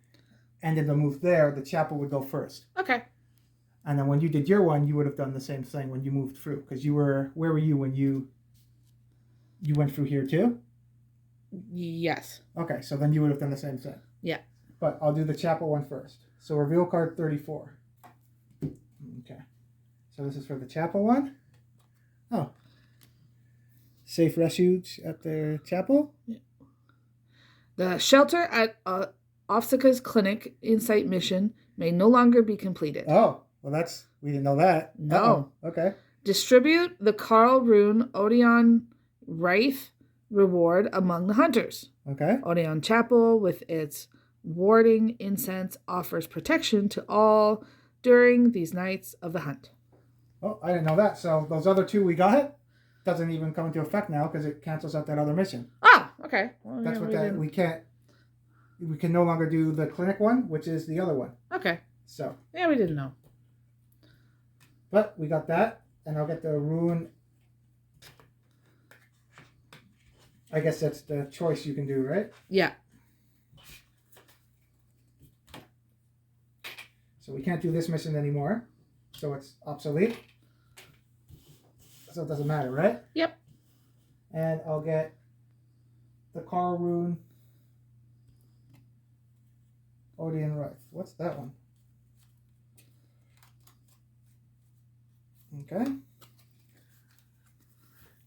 ended the move there, the chapel would go first. Okay. And then when you did your one, you would have done the same thing when you moved through. Because you were, where were you when you went through here too? Yes. Okay, so then you would have done the same thing. Yeah. But I'll do the chapel one first. So reveal card 34. Okay. So this is for the chapel one. Oh. Safe refuge at the chapel. Yeah. The shelter at Ofsaka's clinic insight mission may no longer be completed. Oh, well we didn't know that. No. Uh-oh. Okay. Distribute the Carl Rune Odeon Wraith reward among the hunters. Okay. Odeon Chapel, with its warding incense, offers protection to all during these nights of the hunt. Oh, I didn't know that. So those other two we got doesn't even come into effect now because it cancels out that other mission. Oh, okay. Well, That's yeah, what we can no longer do the clinic one, which is the other one. Okay. So. Yeah, we didn't know. But we got that, and I'll get the rune. I guess that's the choice you can do, right? Yeah. So we can't do this mission anymore. So it's obsolete. So it doesn't matter, right? Yep. And I'll get the Carl Rune Odeon Wraith. What's that one? Okay.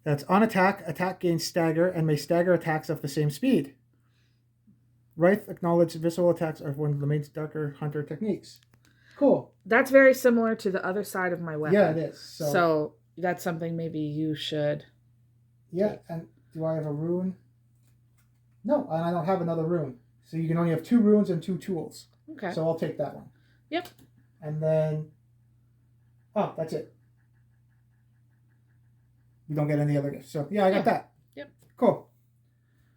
That's on attack. Attack gains stagger and may stagger attacks of the same speed. Wraith acknowledged visceral attacks are one of the main Darker Hunter techniques. Cool. That's very similar to the other side of my weapon. Yeah, it is. So that's something maybe you should. Yeah, and do I have a rune? No, and I don't have another rune. So you can only have 2 runes and 2 tools. Okay. So I'll take that one. Yep. And then... Oh, that's it. We don't get any other gifts. So, yeah, I got that. Yep. Cool.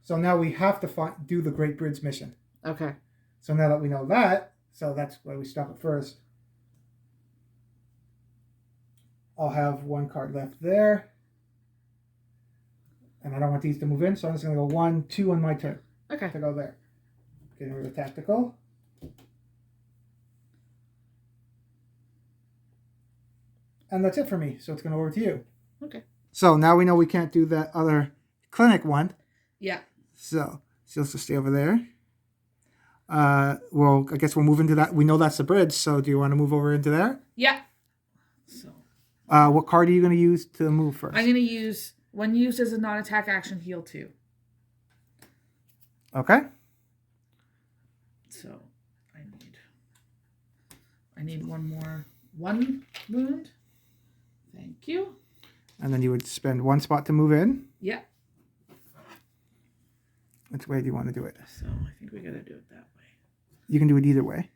So now we have to do the Great Bridge mission. Okay. So now that we know that, so that's where we stop it first. I'll have 1 card left there. And I don't want these to move in, so I'm just going to go 1, 2 on my turn. Okay. To go there. Getting rid of tactical. And that's it for me. So it's going to over to you. Okay. So now we know we can't do that other clinic one. Yeah. So she'll just stay over there. Well, I guess we'll move into that. We know that's the bridge. So do you want to move over into there? Yeah. So. What card are you going to use to move first? I'm going to use, when used as a non-attack action, heal 2. Okay. So I need one wound. Thank you. And then you would spend 1 spot to move in. Yeah. Which way do you want to do it? So I think we got to do it that way. You can do it either way.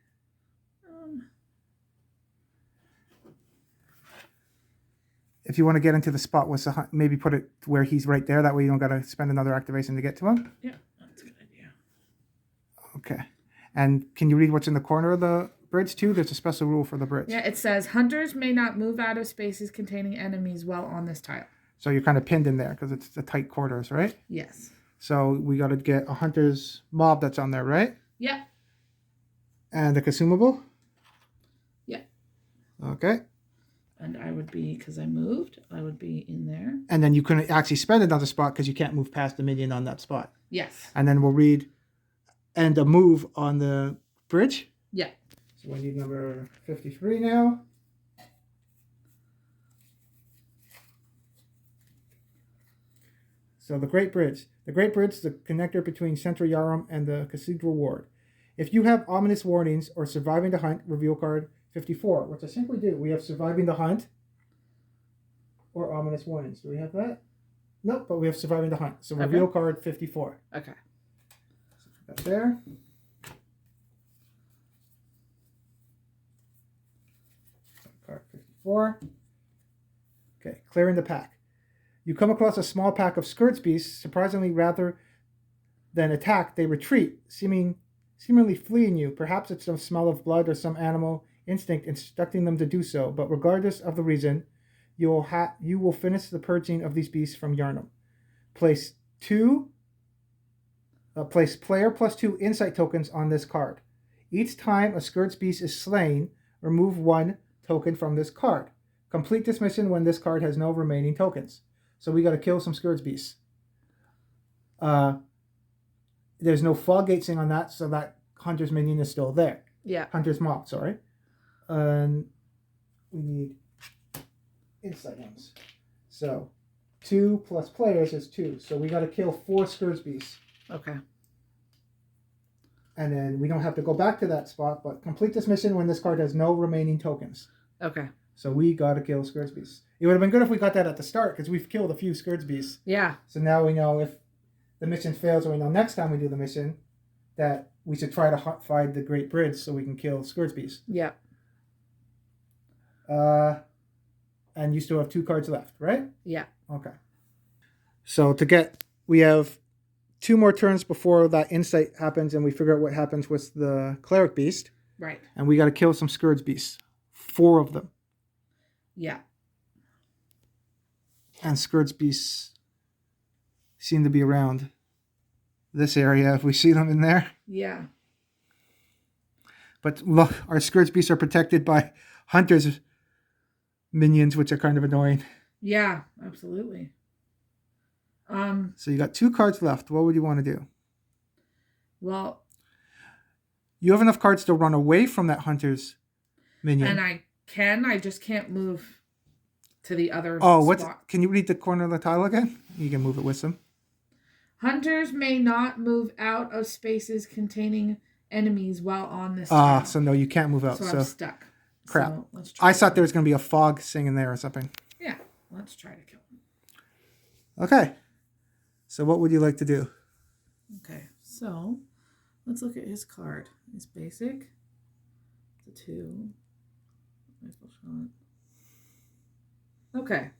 If you want to get into the spot with maybe put it where he's right there. That way you don't got to spend another activation to get to him. Yeah, that's a good idea. Okay. And can you read what's in the corner of the bridge too? There's a special rule for the bridge. Yeah, it says hunters may not move out of spaces containing enemies while on this tile. So you're kind of pinned in there because it's the tight quarters, right? Yes. So we got to get a hunter's mob that's on there, right? Yeah. And the consumable? Yeah. Okay. And I would be, because I moved, I would be in there. And then you couldn't actually spend another spot because you can't move past the minion on that spot. Yes. And then we'll read and a move on the bridge. Yeah. So we need number 53 now. So the Great Bridge. The Great Bridge is the connector between Central Yarram and the Cathedral Ward. If you have ominous warnings or surviving the hunt, reveal card 54, which I think we do. We have surviving the hunt or ominous warnings. Do we have that? Nope, but we have surviving the hunt. So reveal card 54. Okay. So put that there. Card 54. Okay, clearing the pack. You come across a small pack of Scourge Beasts. Surprisingly, rather than attack, they retreat, seemingly fleeing you. Perhaps it's the smell of blood or some animal instinct instructing them to do so. But regardless of the reason, you will finish the purging of these beasts from Yarnum. Place player plus 2 insight tokens on this card. Each time a Scourge Beast is slain, remove 1 token from this card. Complete this mission when this card has no remaining tokens. So we got to kill some Scourge Beasts. There's no fog gating on that, so that Hunter's minion is still there. Yeah. Hunter's mob, sorry. And we need insight ones. So 2 plus players is 2. So we got to kill 4 Scourge Beasts. Okay. And then we don't have to go back to that spot, but complete this mission when this card has no remaining tokens. Okay. So we got to kill Scourge Beasts. It would have been good if we got that at the start, because we've killed a few Scourge Beasts. Yeah. So now we know if the mission fails, or we know next time we do the mission that we should try to find the Great Bridge so we can kill Scourge Beasts. Yeah. And you still have 2 cards left, right? Yeah. Okay. So we have 2 more turns before that insight happens, and we figure out what happens with the Cleric Beast. Right. And we got to kill some Scourge Beasts. 4 of them. Yeah. And Scourge Beasts seem to be around this area if we see them in there. Yeah. But look, our Scourge Beasts are protected by Hunter's minions, which are kind of annoying. Yeah, absolutely. So you got 2 cards left. What would you want to do? Well, you have enough cards to run away from that Hunter's minion. And I just can't move to the other spot. Can you read the corner of the tile again? You can move it with them. Hunters may not move out of spaces containing enemies while on this tile. So no, you can't move out. So I'm stuck. Crap. So let's try I thought there was going to be a fog singing there or something. Yeah, let's try to kill him. Okay. So what would you like to do? Okay, so let's look at his card. It's basic. It's a 2. Rifle shot. Okay.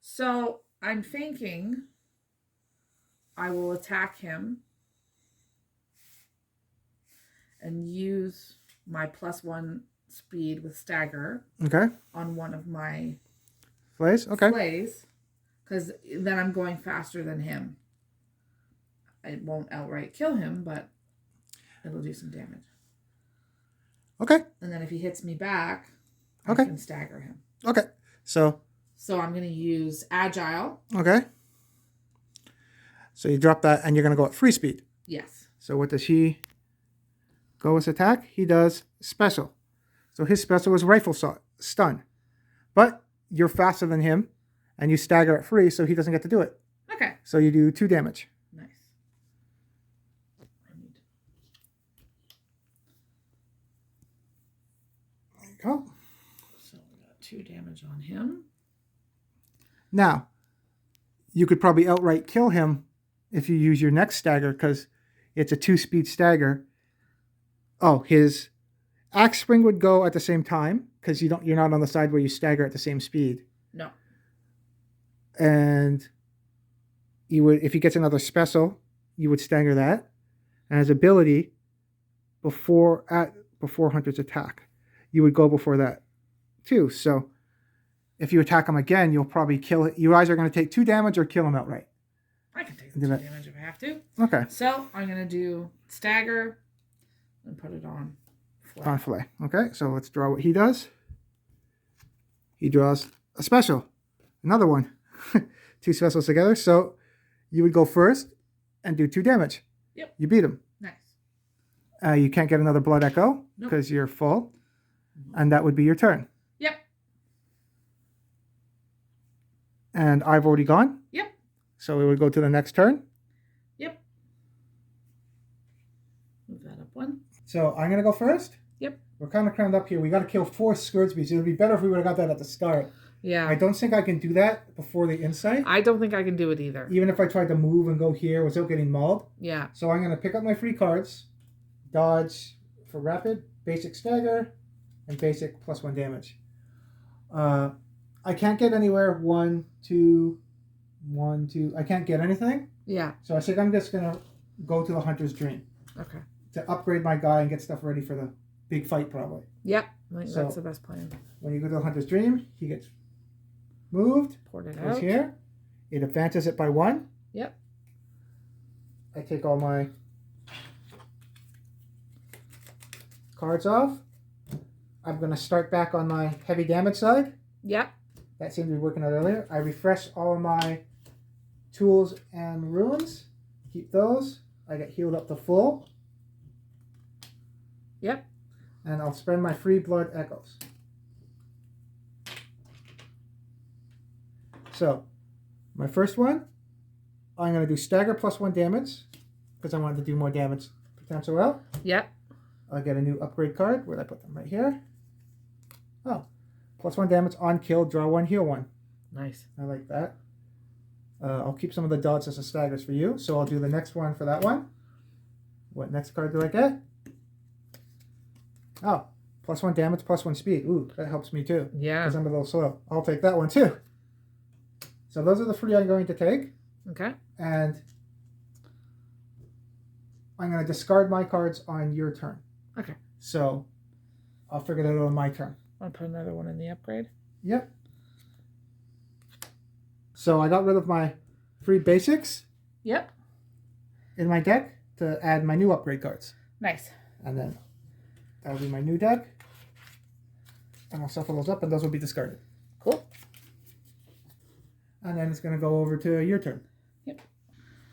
So I'm thinking I will attack him and use my +1 speed with stagger. Okay. On one of my flays. Okay. Flays, because then I'm going faster than him. I won't outright kill him, but it'll do some damage. Okay. And then if he hits me back, I okay, can stagger him. Okay. So I'm going to use Agile. Okay. So you drop that, and you're going to go at free speed. Yes. So what does he go as attack? He does special. So his special is rifle stun. But you're faster than him, and you stagger at free, so he doesn't get to do it. Okay. So you do 2 damage. Nice. There you go. So we got 2 damage on him. Now, you could probably outright kill him if you use your next stagger, because it's a 2-speed stagger. Oh, his axe swing would go at the same time, because you're not on the side where you stagger at the same speed. No. And you would, if he gets another special, you would stagger that. And his ability before Hunter's attack, you would go before that too. So if you attack him again, you'll probably kill it. You guys are going to take 2 damage or kill him outright. I can take 2 damage if I have to. Okay. So I'm going to do stagger and put it on flay. On flay. Okay, so let's draw what he does. He draws a special. Another one. 2 specials together. So you would go first and do 2 damage. Yep. You beat him. Nice. You can't get another blood echo because you're full. And that would be your turn. Yep. And I've already gone. Yep. So we would go to the next turn. Yep. Move that up one. So I'm going to go first. Yep. We're kind of crammed up here. We got to kill 4 Scourge Beasts. It would be better if we would have got that at the start. Yeah. I don't think I can do that before the insight. I don't think I can do it either. Even if I tried to move and go here without getting mauled. Yeah. So I'm going to pick up my free cards. Dodge for rapid, basic stagger, and basic +1 damage. I can't get anywhere. 1, 2, 1, 2. I can't get anything. Yeah. So I think I'm just going to go to the Hunter's Dream. Okay. To upgrade my guy and get stuff ready for the big fight probably. Yep. I think that's the best plan. When you go to the Hunter's Dream, he gets moved. Poured it Goes out. here. It advances it by 1. Yep. I take all my cards off. I'm going to start back on my heavy damage side. Yep. That seemed to be working out earlier. I refresh all of my tools and runes. Keep those. I get healed up to full. Yep. And I'll spend my free blood echoes. So, my first one, I'm going to do stagger +1 damage because I wanted to do more damage potential out. Yep. I'll get a new upgrade card. Where'd I put them? Right here. Oh, +1 damage on kill, draw 1, heal 1. Nice. I like that. I'll keep some of the dots as a staggers for you. So I'll do the next one for that one. What next card do I get? Oh, +1 damage, +1 speed. Ooh, that helps me too. Yeah. Because I'm a little slow. I'll take that one too. So those are the 3 I'm going to take. Okay. And I'm going to discard my cards on your turn. Okay. So I'll figure that out on my turn. I'll put another one in the upgrade. Yep. So I got rid of my free basics. Yep. In my deck to add my new upgrade cards. Nice. And then that'll be my new deck. And I'll shuffle those up and those will be discarded. Cool. And then it's going to go over to your turn. Yep.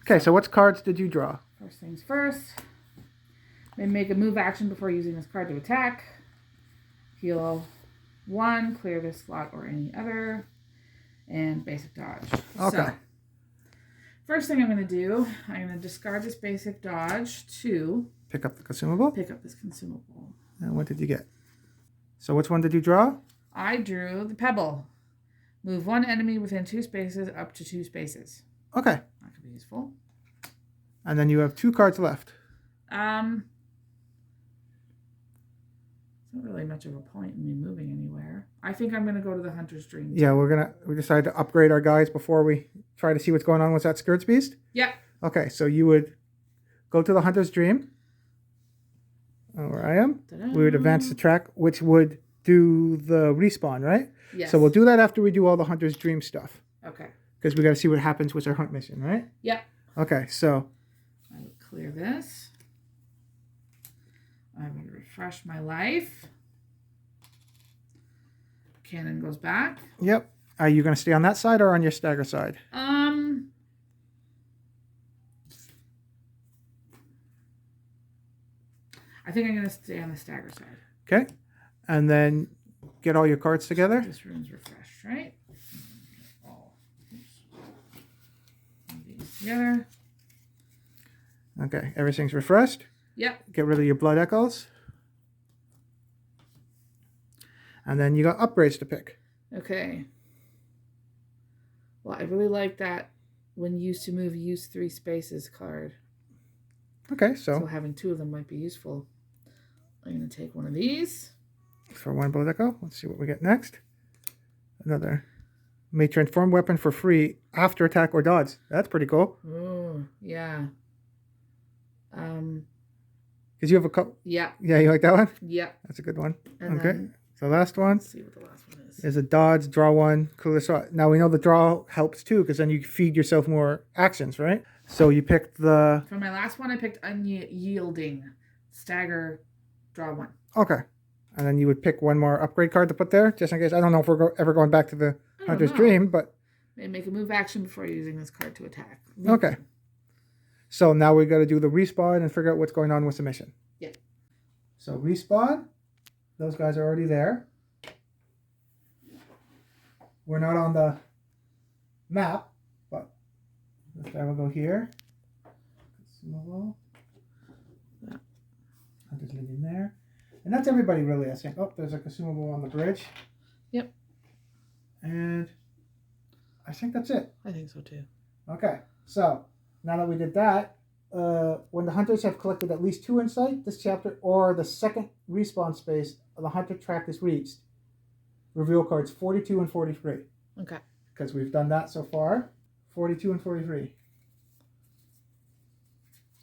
Okay, so what cards did you draw? First things first. They make a move action before using this card to attack. Heal 1, clear this slot or any other, and basic dodge. Okay. So, first thing I'm going to do, I'm going to discard this basic dodge to Pick up the consumable. pick up this consumable. And what did you get? So which one did you draw? I drew the pebble. Move 1 enemy within 2 spaces up to 2 spaces. Okay. That could be useful. And then you have 2 cards left. It's not really much of a point in me moving anywhere. I think I'm going to go to the Hunter's Dream. Yeah, we decided to upgrade our guys before we try to see what's going on with that Scourge Beast. Yeah. Okay, so you would go to the Hunter's Dream. Oh, where I am. Ta-da. We would advance the track, which would do the respawn, right? Yes. So we'll do that after we do all the Hunter's Dream stuff. Okay. Because we got to see what happens with our hunt mission, right? Yeah. Okay, so I will clear this. I'm going to refresh my life. Cannon goes back. yep. Are you going to stay on that side or on your stagger side? I think I'm going to stay on the stagger side. Okay. And then get all your cards together. This room's refreshed, right? All these together. Okay, everything's refreshed. Yep. Get rid of your blood echoes. And then you got upgrades to pick. Okay. Well, I really like that when used to move, use 3 spaces card. Okay, So so having 2 of them might be useful. I'm going to take one of these. for 1 blood echo, let's see what we get next. Another may transform weapon for free after attack or dodge. That's pretty cool. Oh, yeah. Because you have a couple. Yeah. Yeah, you like that one? Yeah. That's a good one. And Okay. then, The last one let's see what the last one is. is a dodge, draw 1, clear the slot. Now we know the draw helps too, because then you feed yourself more actions, right? So you picked the. For my last one, I picked unyielding. Stagger, draw 1. Okay. And then you would pick 1 more upgrade card to put there, just in case. I don't know if we're ever going back to the I don't Hunter's know. Dream, but. They make a move action before using this card to attack. Okay. So now we got to do the respawn and figure out what's going on with the mission. Yeah. So respawn, those guys are already there. We're not on the map, but this guy will go here. Consumable. Yeah. Hunter's Minion there. And that's everybody really, I think. Oh, there's a consumable on the bridge. Yep. And I think that's it. I think so too. Okay, so now that we did that, when the hunters have collected at least 2 insight this chapter, or the second respawn space of the hunter track is reached, reveal cards 42 and 43. Okay. Because we've done that so far. 42 and 43.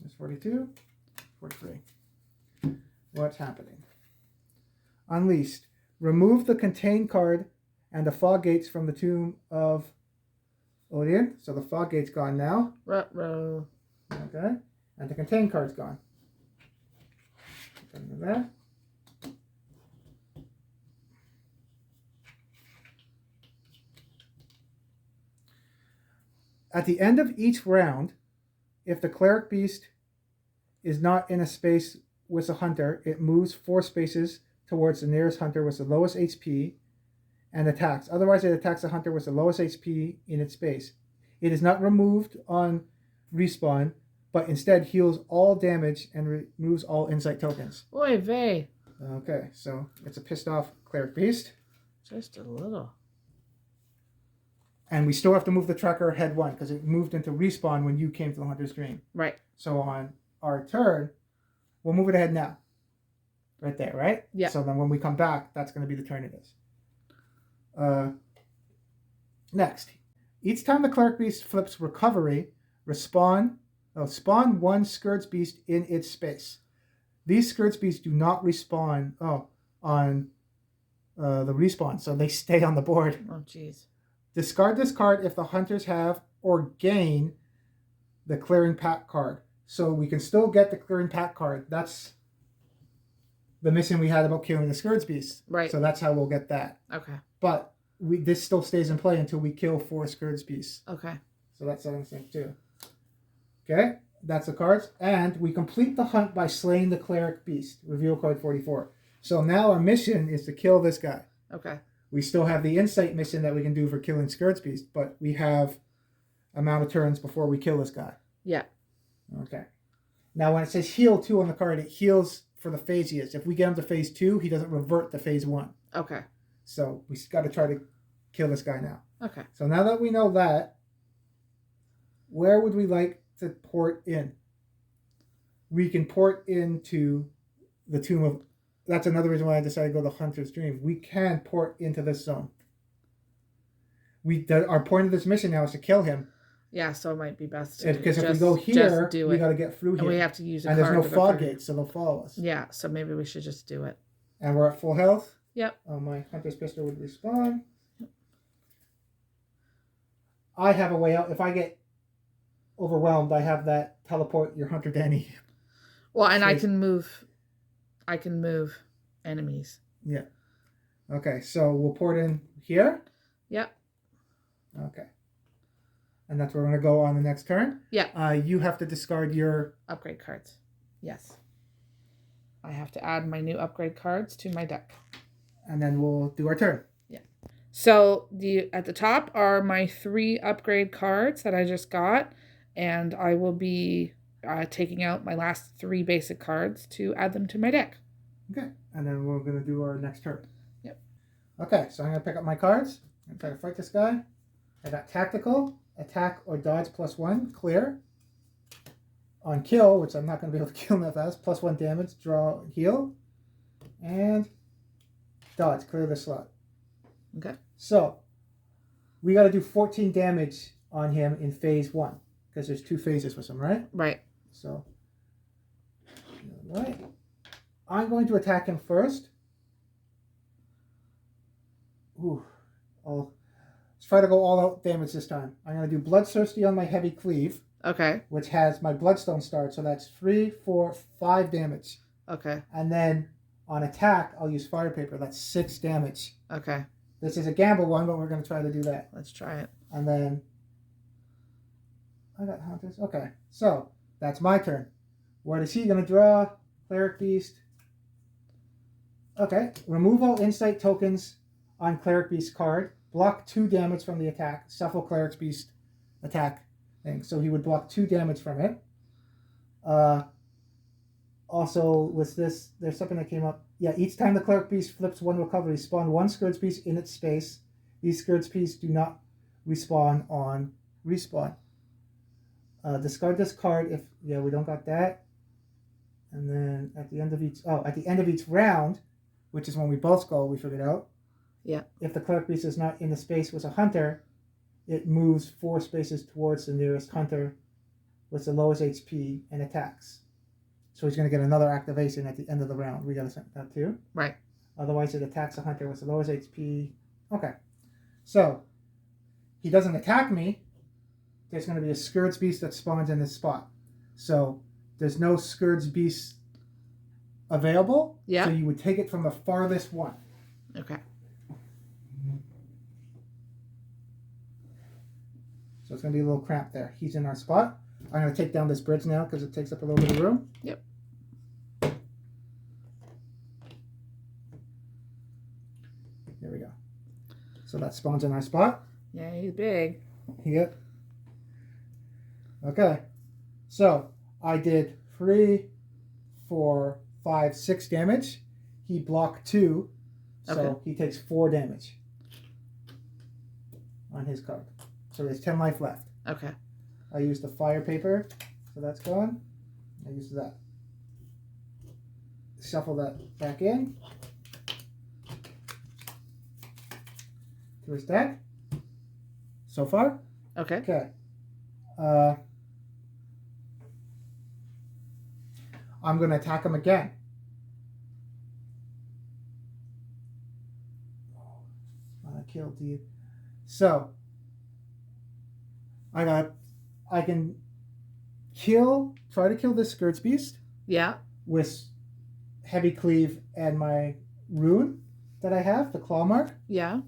There's 42, 43. What's happening? Unleashed. Remove the contain card and the fog gates from the tomb of Odin. So the fog gate's gone now. Ruh-roh. Okay. And the contain card's gone. Remove that. At the end of each round, if the Cleric Beast is not in a space with a hunter, it moves 4 spaces towards the nearest hunter with the lowest HP and attacks. Otherwise, it attacks the hunter with the lowest HP in its space. It is not removed on respawn, but instead heals all damage and removes all insight tokens. Oy vey. Okay, so it's a pissed off Cleric Beast. Just a little. And we still have to move the tracker ahead 1 because it moved into respawn when you came to the Hunter's Dream. Right. So on our turn, we'll move it ahead now. Right there, right? Yeah. So then when we come back, that's going to be the turn it is. Next. Each time the Cleric Beast flips recovery, spawn 1 Scourge Beast in its space. These Scourge Beasts do not respawn on the respawn, so they stay on the board. Oh, jeez. Discard this card if the hunters have or gain the Clearing Pack card. So we can still get the Clearing Pack card. That's the mission we had about killing the Scourge Beast. Right. So that's how we'll get that. Okay. But this still stays in play until we kill 4 Scourge Beasts. Okay. So that's something to think too. Okay, that's the cards. And we complete the hunt by slaying the Cleric Beast. Reveal card 44. So now our mission is to kill this guy. Okay. We still have the insight mission that we can do for killing Scourge Beast, but we have amount of turns before we kill this guy. Yeah. Okay. Now when it says heal 2 on the card, it heals for the phase he is. If we get him to phase 2, he doesn't revert to phase 1. Okay. So we got to try to kill this guy now. Okay. So now that we know that, where would we like to port in? We can port into the Tomb of... That's another reason why I decided to go to Hunter's Dream. We can port into this zone. Our point of this mission now is to kill him. Yeah, so it might be best to Because if we go here, we got to get through here. And we have to use a and card. there's no fog gates, so they'll follow us. Yeah, so maybe we should just do it. And we're at full health. Yep. My Hunter's Pistol would respawn. I have a way out. If I get overwhelmed, I have that teleport your Hunter Danny. Well, and I can move enemies. Yeah. Okay, so we'll port in here. Yep. Okay. And that's where we're going to go on the next turn. Yeah. You have to discard your... upgrade cards. Yes. I have to add my new upgrade cards to my deck. And then we'll do our turn. Yeah. So at the top are my 3 upgrade cards that I just got. And I will be taking out my last 3 basic cards to add them to my deck. Okay. And then we're going to do our next turn. Yep. Okay, so I'm going to pick up my cards and try to fight this guy. I got Tactical, Attack or Dodge +1, clear. On kill, which I'm not going to be able to kill him that fast, +1 damage, draw, heal. And dodge, clear the slot. Okay. So, we got to do 14 damage on him in phase 1. Because there's 2 phases with him, right? Right. So, right. I'm going to attack him first. Ooh. Let's try to go all out damage this time. I'm going to do Bloodthirsty on my Heavy Cleave. Okay. Which has my Bloodstone start. So that's 3, 4, 5 damage. Okay. And then on attack, I'll use Fire Paper. That's 6 damage. Okay. This is a gamble one, but we're going to try to do that. Let's try it. And then... I got Hunters. Okay. So, that's my turn. What is he going to draw? Cleric Beast. Okay. Remove all insight tokens on Cleric Beast card. block 2 damage from the attack. Shuffle Cleric Beast attack thing. So he would block 2 damage from it. Also, with this, there's something that came up. Yeah, each time the Cleric Beast flips 1 recovery, spawn 1 Scourge Beast in its space. These Scourge Beasts do not respawn on respawn. Discard this card if, yeah, we don't got that. And then at the end of each round, which is when we both go, we figured out. Yeah. If the Cleric Beast is not in the space with a hunter, it moves 4 spaces towards the nearest hunter with the lowest HP and attacks. So he's going to get another activation at the end of the round. We got to set that too. Right. Otherwise, it attacks a hunter with the lowest HP. Okay. So he doesn't attack me. There's going to be a Scourge Beast that spawns in this spot. So there's no Scourge Beast available. Yeah. So you would take it from the farthest one. Okay. So it's going to be a little cramped there. He's in our spot. I'm going to take down this bridge now because it takes up a little bit of room. Yep. There we go. So that spawns in our spot. Yeah, he's big. Yep. Okay. So I did 3, 4, 5, 6 damage. He blocked 2. So Okay. he takes 4 damage on his card. So there's 10 life left. Okay. I used the fire paper, so that's gone. I used that. Shuffle that back in to his deck. So far, Okay. okay. I'm going to attack him again. I killed you. So I can try to kill this Scourge Beast Yeah. with Heavy Cleave and my rune that I have, the claw mark. Yeah.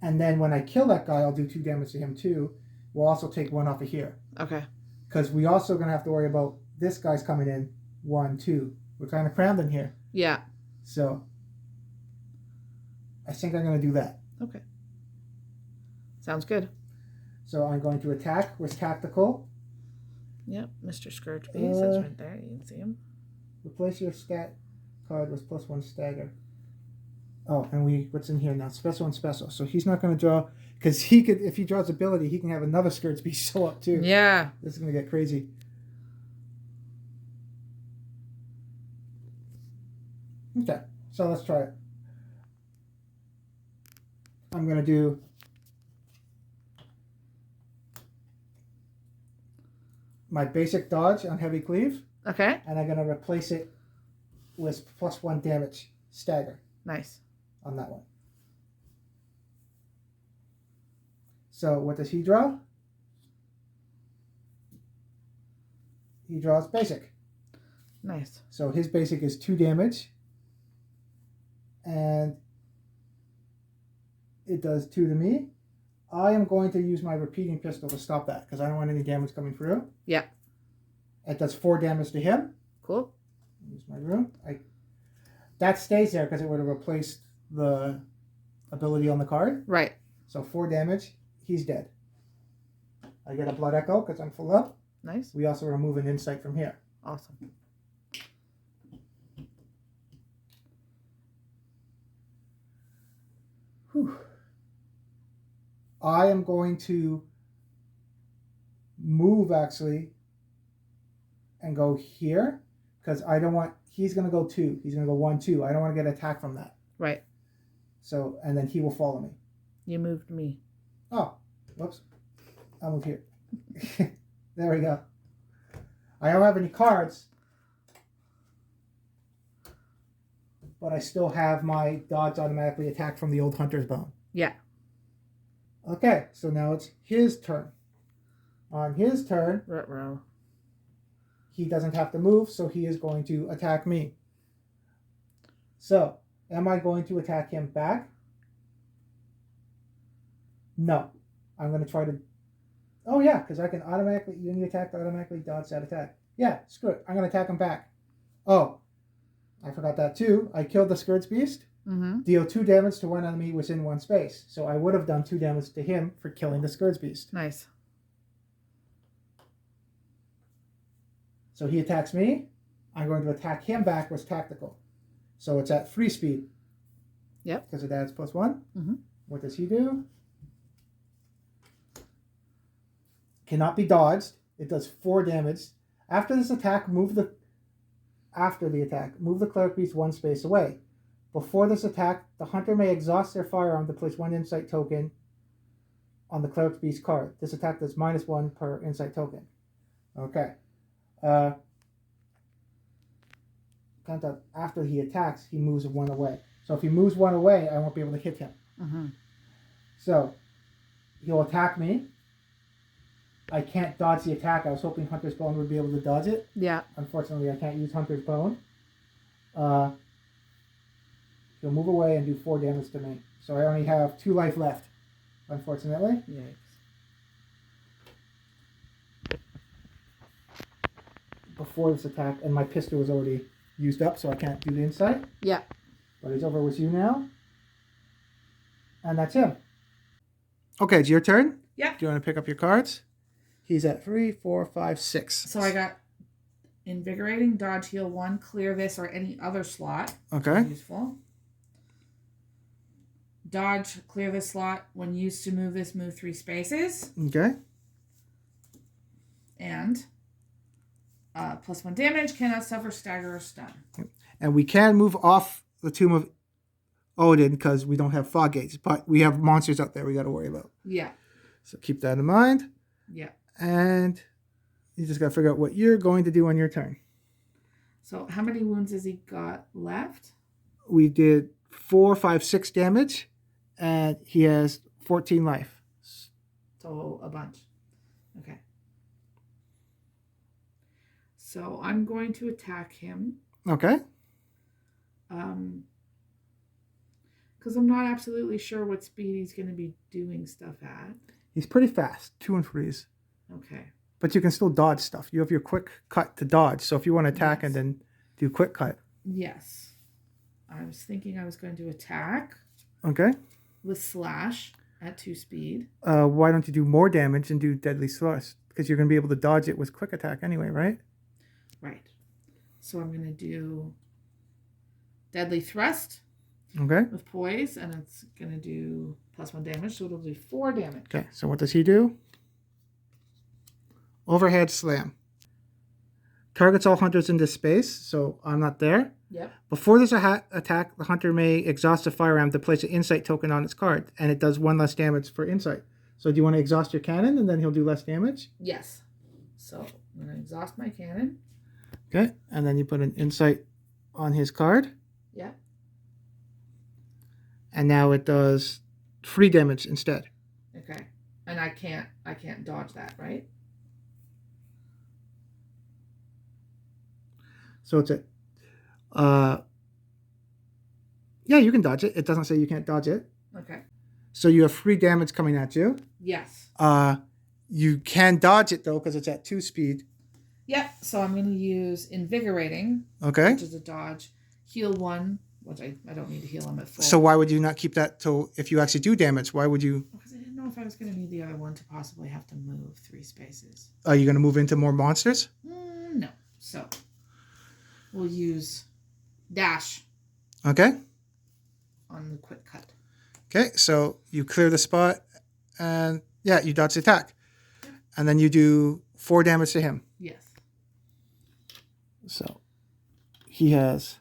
And then when I kill that guy, I'll do 2 damage to him too. We'll also take 1 off of here. Okay. Because we also going to have to worry about this guy's coming in 1, 2. We're kind of crammed in here. Yeah. So I think I'm going to do that. Okay. Sounds good. So I'm going to attack with Tactical. Yep. Mr. Scourge Beast. That's right there. You can see him. Replace your stat card with +1 stagger. Oh, and what's in here now? Special and special. So he's not going to draw, because he could, if he draws ability, he can have another Scourge Beast show up too. Yeah. This is going to get crazy. Okay, so let's try it. I'm going to do my basic dodge on Heavy Cleave, Okay. and I'm going to replace it with +1 damage stagger Nice. on that one. So what does he draw? He draws basic. Nice. So his basic is 2 damage. And it does 2 to me. I am going to use my repeating pistol to stop that because I don't want any damage coming through. Yeah. It does 4 damage to him. Cool. Use my rune. That stays there because it would have replaced the ability on the card. Right. So 4 damage. He's dead. I get a blood echo because I'm full up. Nice. We also remove an insight from here. Awesome. Whew. I am going to move actually and go here because I don't want, he's going to go 2. He's going to go 1, 2. I don't want to get attacked from that. Right. So, and then he will follow me. You moved me. Oh, whoops. I'll move here. There we go. I don't have any cards, but I still have my dodge automatically attack from the old hunter's bone. Yeah. Okay, so now it's his turn. On his turn, Ruh-roh. he doesn't have to move, so he is going to attack me. So, am I going to attack him back? No. I'm going to try to... Oh, yeah, because I can automatically... When you attack, automatically dodge that attack. Yeah, screw it. I'm going to attack him back. Oh, I forgot that too. I killed the Scourge Beast. deal 2 damage to one enemy within one space. So I would have done 2 damage to him for killing the Scourge Beast. Nice. So he attacks me. I'm going to attack him back with tactical. So it's at 3 speed. Yep. Because it adds +1. Mm-hmm. What does he do? Cannot be dodged. It does 4 damage. After this attack, move the Cleric Beast 1 space away. Before this attack, the hunter may exhaust their firearm to place 1 insight token on the Cleric Beast card. This attack does -1 per insight token. Okay. Count out after he attacks, he moves 1 away. So if he moves 1 away, I won't be able to hit him. Mm-hmm. So he'll attack me. I can't dodge the attack. I was hoping Hunter's Bone would be able to dodge it. Yeah. Unfortunately, I can't use Hunter's Bone. He'll move away and do 4 damage to me. So I only have 2 life left, unfortunately. Yikes. Before this attack, and my pistol was already used up, so I can't do the insight. Yeah. But he's over with you now. And that's him. Okay, it's your turn. Yeah. Do you want to pick up your cards? He's at 3, 4, 5, 6. So I got Invigorating, Dodge, Heal 1, Clear this or any other slot. Okay. Useful. Dodge, clear this slot. When used to move this, move 3 spaces. Okay. And +1 damage, cannot suffer stagger or stun. And we can move off the Tomb of Odin because we don't have fog gates, but we have monsters out there we got to worry about. Yeah. So keep that in mind. Yeah. And you just got to figure out what you're going to do on your turn. So how many wounds has he got left? We did 4, 5, 6 damage, and he has 14 life. So a bunch. Okay. So I'm going to attack him. Okay. Because I'm not absolutely sure what speed he's going to be doing stuff at. He's pretty fast, 2 and 3s. Okay. But you can still dodge stuff. You have your quick cut to dodge. So if you want to attack and then do quick cut. Yes. I was thinking I was going to attack. Okay. With slash at 2 speed. Why don't you do more damage and do deadly slash? Because you're going to be able to dodge it with quick attack anyway, right? Right. So I'm going to do deadly thrust. Okay. With poise, and it's going to do +1 damage, so it'll do 4 damage. Okay, so what does he do? Overhead slam. Targets all hunters in this space, so I'm not there. Yep. Before this attack, the hunter may exhaust a firearm to place an insight token on its card, and it does 1 less damage for insight. So do you want to exhaust your cannon, and then he'll do less damage? Yes. So I'm going to exhaust my cannon. Okay, and then you put an insight on his card. Yeah. And now it does 3 damage instead. Okay. And I can't dodge that, right? So it's yeah, you can dodge it. It doesn't say you can't dodge it. Okay. So you have 3 damage coming at you. Yes. You can dodge it though because it's at 2 speed. Yep. So I'm going to use Invigorating. Okay. Which is a dodge. Heal 1. Which I don't need to heal him at full. So why would you not keep that till if you actually do damage? Why would you? Because I didn't know if I was going to need the other one to possibly have to move 3 spaces. Are you going to move into more monsters? No. So we'll use dash. Okay. On the quick cut. Okay, so you clear the spot, and yeah, you dodge the attack, and then you do 4 damage to him. Yes. So he has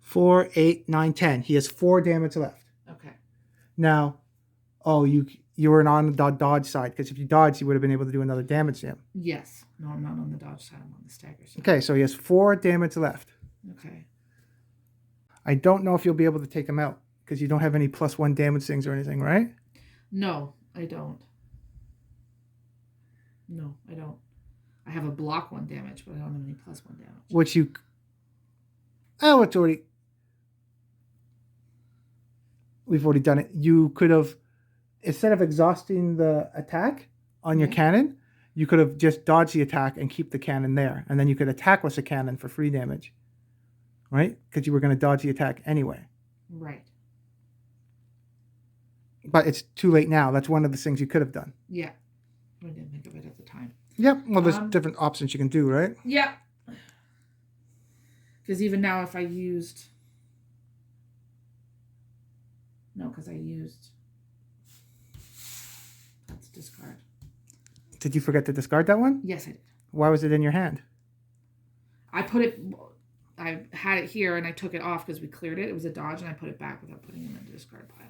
4, 8, 9, 10. He has 4 damage left. Okay. Now, you were on the dodge side, because if you dodged, you would have been able to do another damage to him. Yes. No, I'm not on the dodge side. I'm on the stagger side. Okay, so he has 4 damage left. Okay. I don't know if you'll be able to take him out, because you don't have any +1 damage things or anything, right? No, I don't. No, I don't. I have a block 1 damage, but I don't have any +1 damage. Which you... Oh, it's already... We've already done it. You could have, instead of exhausting the attack on your cannon, you could have just dodged the attack and keep the cannon there. And then you could attack with the cannon for free damage. right? Because you were going to dodge the attack anyway. Right. But it's too late now. That's one of the things you could have done. Yeah. I didn't think of it at the time. Yep. Well, there's different options you can do, right? Yeah. Because even now, if I used... No, because I used... Let's discard. Did you forget to discard that one? Yes, I did. Why was it in your hand? I put it... I had it here, and I took it off because we cleared it. It was a dodge, and I put it back without putting it in the discard pile.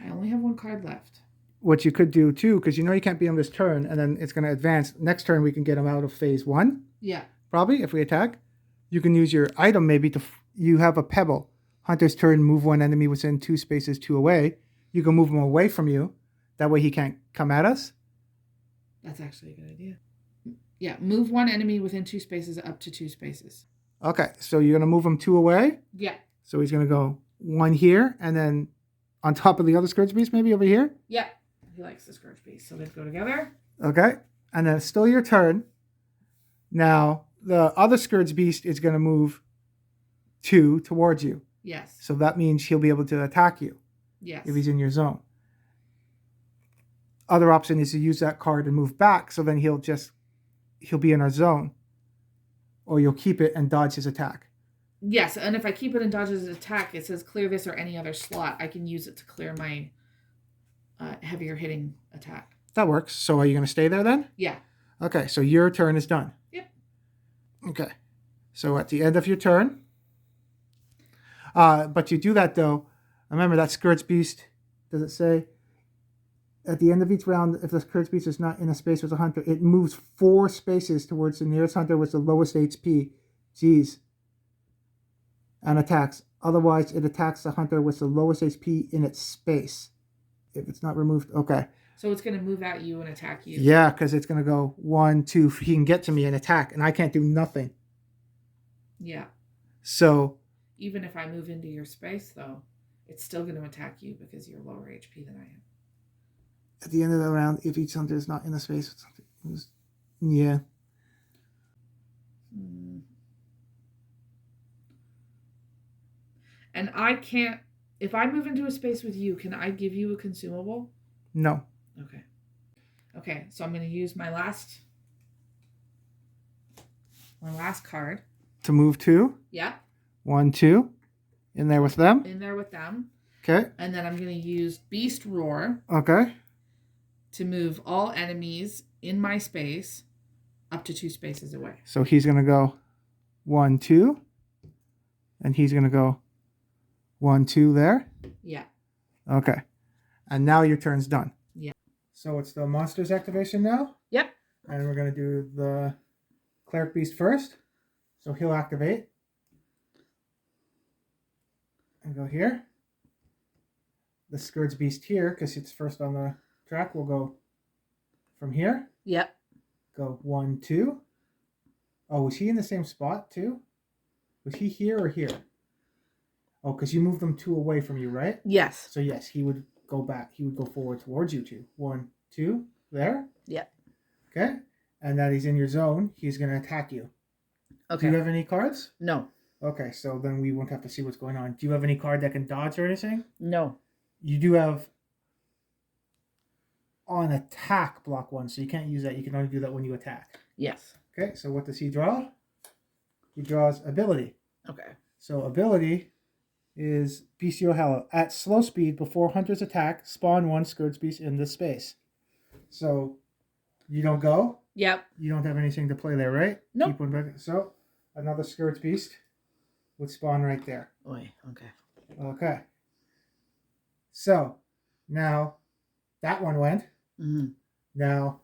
I only have one card left. What you could do, too, because you know you can't be on this turn, and then it's going to advance. Next turn, we can get him out of phase 1. Yeah. Probably, if we attack. You can use your item maybe to... You have a pebble. Hunter's turn, move one enemy within 2 spaces, 2 away. You can move him away from you. That way he can't come at us. That's actually a good idea. Yeah, move one enemy within 2 spaces up to 2 spaces. Okay, so you're going to move him 2 away? Yeah. So he's going to go 1 here, and then on top of the other Scourge Beast, maybe over here? Yeah. He likes the Scourge Beast, so they go together. Okay, and then it's still your turn. Now, the other Scourge Beast is going to move 2 towards you. Yes. So that means he'll be able to attack you. Yes. If he's in your zone. Other option is to use that card and move back, so then he'll be in our zone. Or you'll keep it and dodge his attack. Yes, and if I keep it and dodge his attack, it says clear this or any other slot. I can use it to clear my heavier hitting attack. That works. So are you going to stay there then? Yeah. Okay, so your turn is done. Yep. Okay. So at the end of your turn, but you do that though, remember that Scourge Beast, does it say, at the end of each round, if the Scourge Beast is not in a space with a hunter, it moves 4 spaces towards the nearest hunter with the lowest HP. Jeez. And attacks. Otherwise, it attacks the hunter with the lowest HP in its space. If it's not removed, okay. So it's going to move at you and attack you. Yeah, because it's going to go 1, 2. He can get to me and attack, and I can't do nothing. Yeah. So. Even if I move into your space, though, it's still going to attack you because you're lower HP than I am. At the end of the round, if each hunter is not in the space with something. Yeah. And I can't... If I move into a space with you, can I give you a consumable? No. Okay. Okay, so I'm going to use my last card. To move 2? Yeah. 1, 2. In there with them? In there with them. Okay. And then I'm going to use Beast Roar. Okay. To move all enemies in my space up to 2 spaces away. So he's going to go 1, 2. And he's going to go 1, 2 there? Yeah. Okay. And now your turn's done. Yeah. So it's the monster's activation now? Yep. And we're going to do the Cleric Beast first. So he'll activate. And go here. The Scourge Beast here, because it's first on the track, will go from here. Yep. Go 1, 2. Oh, was he in the same spot too? Was he here or here? Oh, because you moved them 2 away from you, right? Yes. So yes, he would go back. He would go forward towards you 2. 1, 2. There? Yep. Okay. And that he's in your zone, he's going to attack you. Okay. Do you have any cards? No. Okay, so then we won't have to see what's going on. Do you have any card that can dodge or anything? No. You do have on attack block 1, so you can't use that. You can only do that when you attack. Yes. Okay, so what does he draw? He draws ability. Okay. So ability is Bestial Hallow. At slow speed, before hunters attack, spawn 1 Scourge Beast in this space. So you don't go? Yep. You don't have anything to play there, right? Nope. Keep one back. So another Scourge Beast would spawn right there. Oy, okay. Okay. So now that one went. Mm-hmm. Now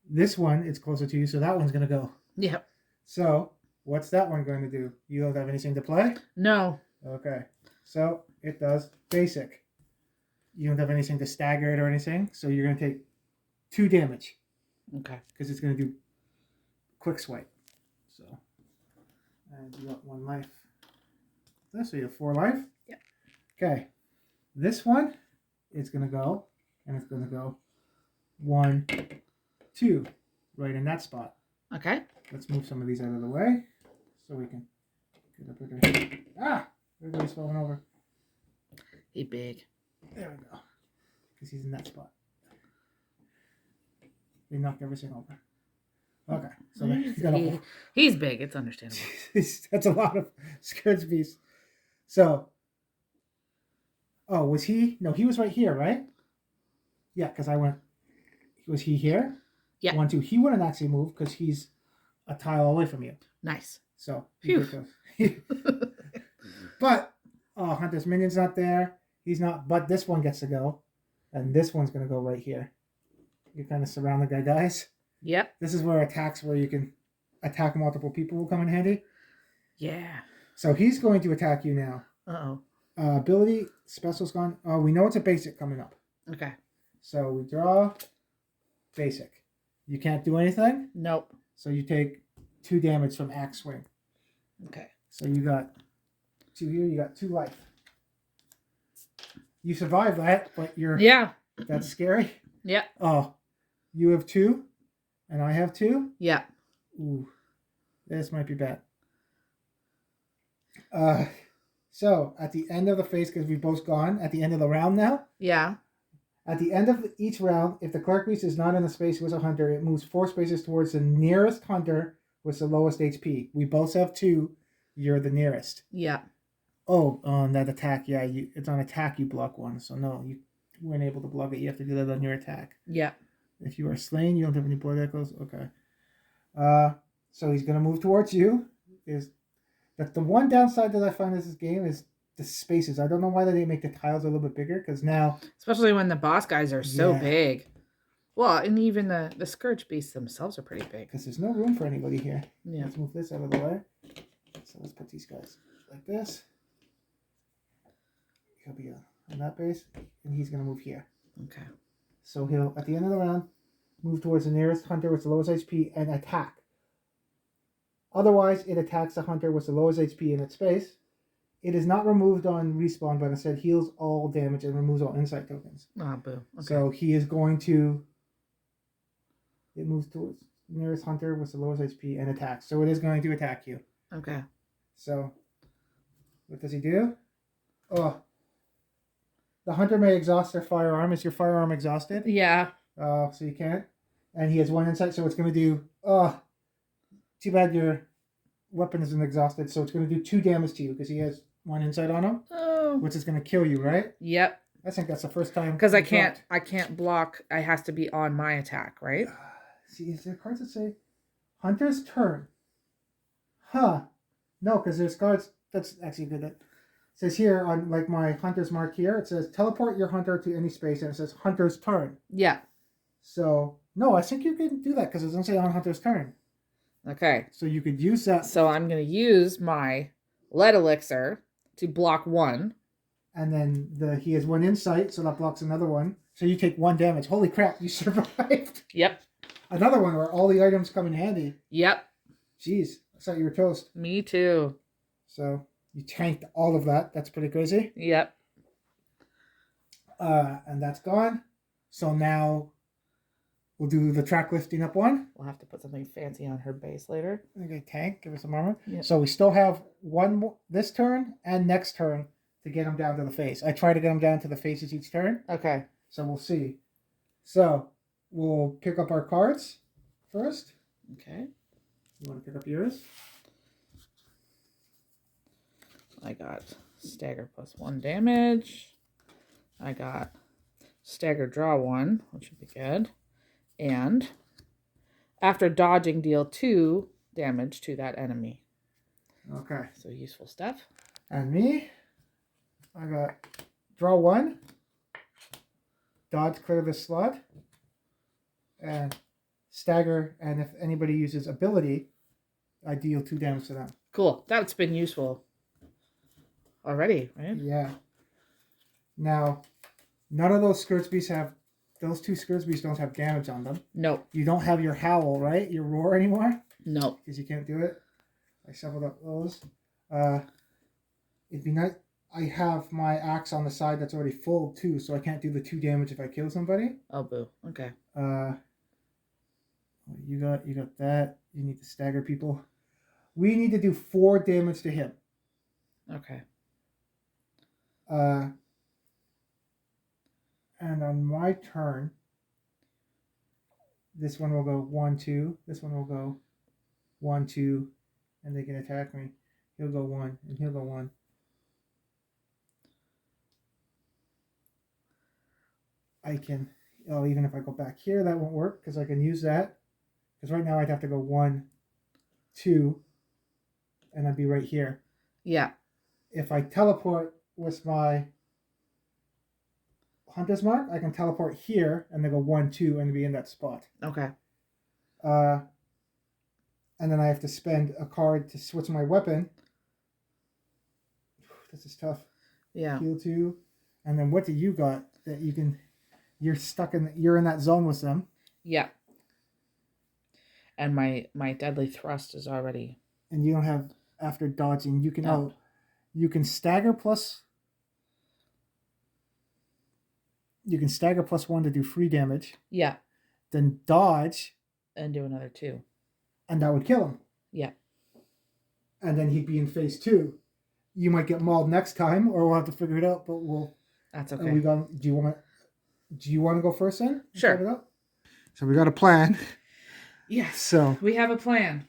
this one is closer to you, so that one's going to go. Yep. So what's that one going to do? You don't have anything to play? No. Okay. So it does basic. You don't have anything to stagger it or anything, so you're going to take 2 damage. Okay. Because it's going to do quick swipe. So, and you got 1 life. So you have 4 life? Yep. Okay. This one is going to go, and it's going to go 1, 2, right in that spot. Okay. Let's move some of these out of the way so we can get up here. Ah! Everybody's falling over. He big. There we go. Because he's in that spot. We knocked everything over. Okay. So he's big. It's understandable. That's a lot of Scourge Beasts. So. Oh, was he? No, he was right here, right? Yeah, because I went. Was he here? Yeah. 1, 2. He wouldn't actually move because he's a tile away from you. Nice. So. Phew. But, Hunter's minion's not there. He's not. But this one gets to go. And this one's going to go right here. You kind of surround the guy, guys. Yep. This is where attacks where you can attack multiple people will come in handy. Yeah. So he's going to attack you now. Uh-oh. Ability, special's gone. Oh, we know it's a basic coming up. Okay. So we draw basic. You can't do anything. Nope. So you take 2 damage from axe swing. Okay. So you got 2 here. You got 2 life. You survived that, but you're... Yeah. That's scary. Yeah. Oh, you have 2, and I have 2? Yeah. Ooh, this might be bad. So at the end of the phase, because we've both gone, at the end of the round now. Yeah. At the end of each round, if the Cleric Beast is not in the space with a hunter, it moves 4 spaces towards the nearest hunter with the lowest HP. We both have 2. You're the nearest. Yeah. Oh, on that attack, yeah, it's on attack you block 1. So no, you weren't able to block it. You have to do that on your attack. Yeah. If you are slain, you don't have any blood echoes. Okay. So he's gonna move towards you. That's the one downside that I find in this game is the spaces. I don't know why they didn't make the tiles a little bit bigger, because now... Especially when the boss guys are so big. Well, and even the Scourge Beasts themselves are pretty big. Because there's no room for anybody here. Yeah. Let's move this out of the way. So let's put these guys like this. He'll be on that base, and he's going to move here. Okay. So he'll, at the end of the round, move towards the nearest hunter with the lowest HP and attack. Otherwise, it attacks the hunter with the lowest HP in its space. It is not removed on respawn, but instead heals all damage and removes all insight tokens. Ah, boo. Okay. So he is going to... It moves towards the nearest hunter with the lowest HP and attacks. So it is going to attack you. Okay. So, what does he do? Oh. The hunter may exhaust their firearm. Is your firearm exhausted? Yeah. So you can't. And he has 1 insight, so it's going to do... Oh. Too bad your weapon isn't exhausted, so it's going to do 2 damage to you because he has 1 insight on him. Oh. Which is going to kill you, right? Yep. I think that's the first time. Because I can't block. I has to be on my attack, right? See, is there cards that say Hunter's turn? Huh. No, because there's cards. That's actually good. It says here on like my Hunter's mark here, it says teleport your hunter to any space, and it says Hunter's turn. Yeah. So, no, I think you can do that because it doesn't say on Hunter's turn. Okay. So you could use that. So I'm going to use my lead elixir to block 1. And then he has 1 insight, so that blocks another one. So you take 1 damage. Holy crap, you survived. Yep. Another one where all the items come in handy. Yep. Jeez, I thought you were toast. Me too. So you tanked all of that. That's pretty crazy. Yep. And that's gone. So now we'll do the track lifting up one. We'll have to put something fancy on her base later. Okay, tank, give her some armor. Yep. So we still have 1 more this turn and next turn to get him down to the face. I try to get him down to the faces each turn. Okay. So we'll see. So we'll pick up our cards first. Okay. You want to pick up yours? I got stagger plus 1 damage. I got stagger draw 1, which would be good. And after dodging, deal 2 damage to that enemy. Okay. So useful stuff. And me, I got draw 1, dodge, clear this slot, and stagger. And if anybody uses ability, I deal 2 damage to them. Cool. That's been useful already, right? Yeah. Now, none of those Scourge Beasts have... Those 2 Scourge Beasts don't have damage on them. Nope. You don't have your Howl, right? Your Roar anymore? Nope. Because you can't do it. I shuffled up those. It'd be nice... I have my axe on the side that's already full, too, so I can't do the 2 damage if I kill somebody. Oh, boo. Okay. Oh, You got that. You need to stagger people. We need to do 4 damage to him. Okay. And on my turn, this one will go 1, 2. This one will go 1, 2, and they can attack me. He'll go 1, and he'll go 1. I can, even if I go back here, that won't work because I can use that. Because right now I'd have to go 1, 2, and I'd be right here. Yeah. If I teleport with my Hunter's Mark, I can teleport here and then go 1, 2 and be in that spot. Okay. And then I have to spend a card to switch my weapon. This is tough. Yeah. Heal 2. And then what do you got that you can... You're in that zone with them. Yeah. And my deadly thrust is already... And you don't have... After dodging, you can... No. You can stagger plus... You can stagger +1 to do free damage. Yeah. Then dodge. And do another 2. And that would kill him. Yeah. And then he'd be in phase 2. You might get mauled next time, or we'll have to figure it out. But we'll. That's okay. Do you want to go first then? Sure. So we got a plan. Yes. So we have a plan.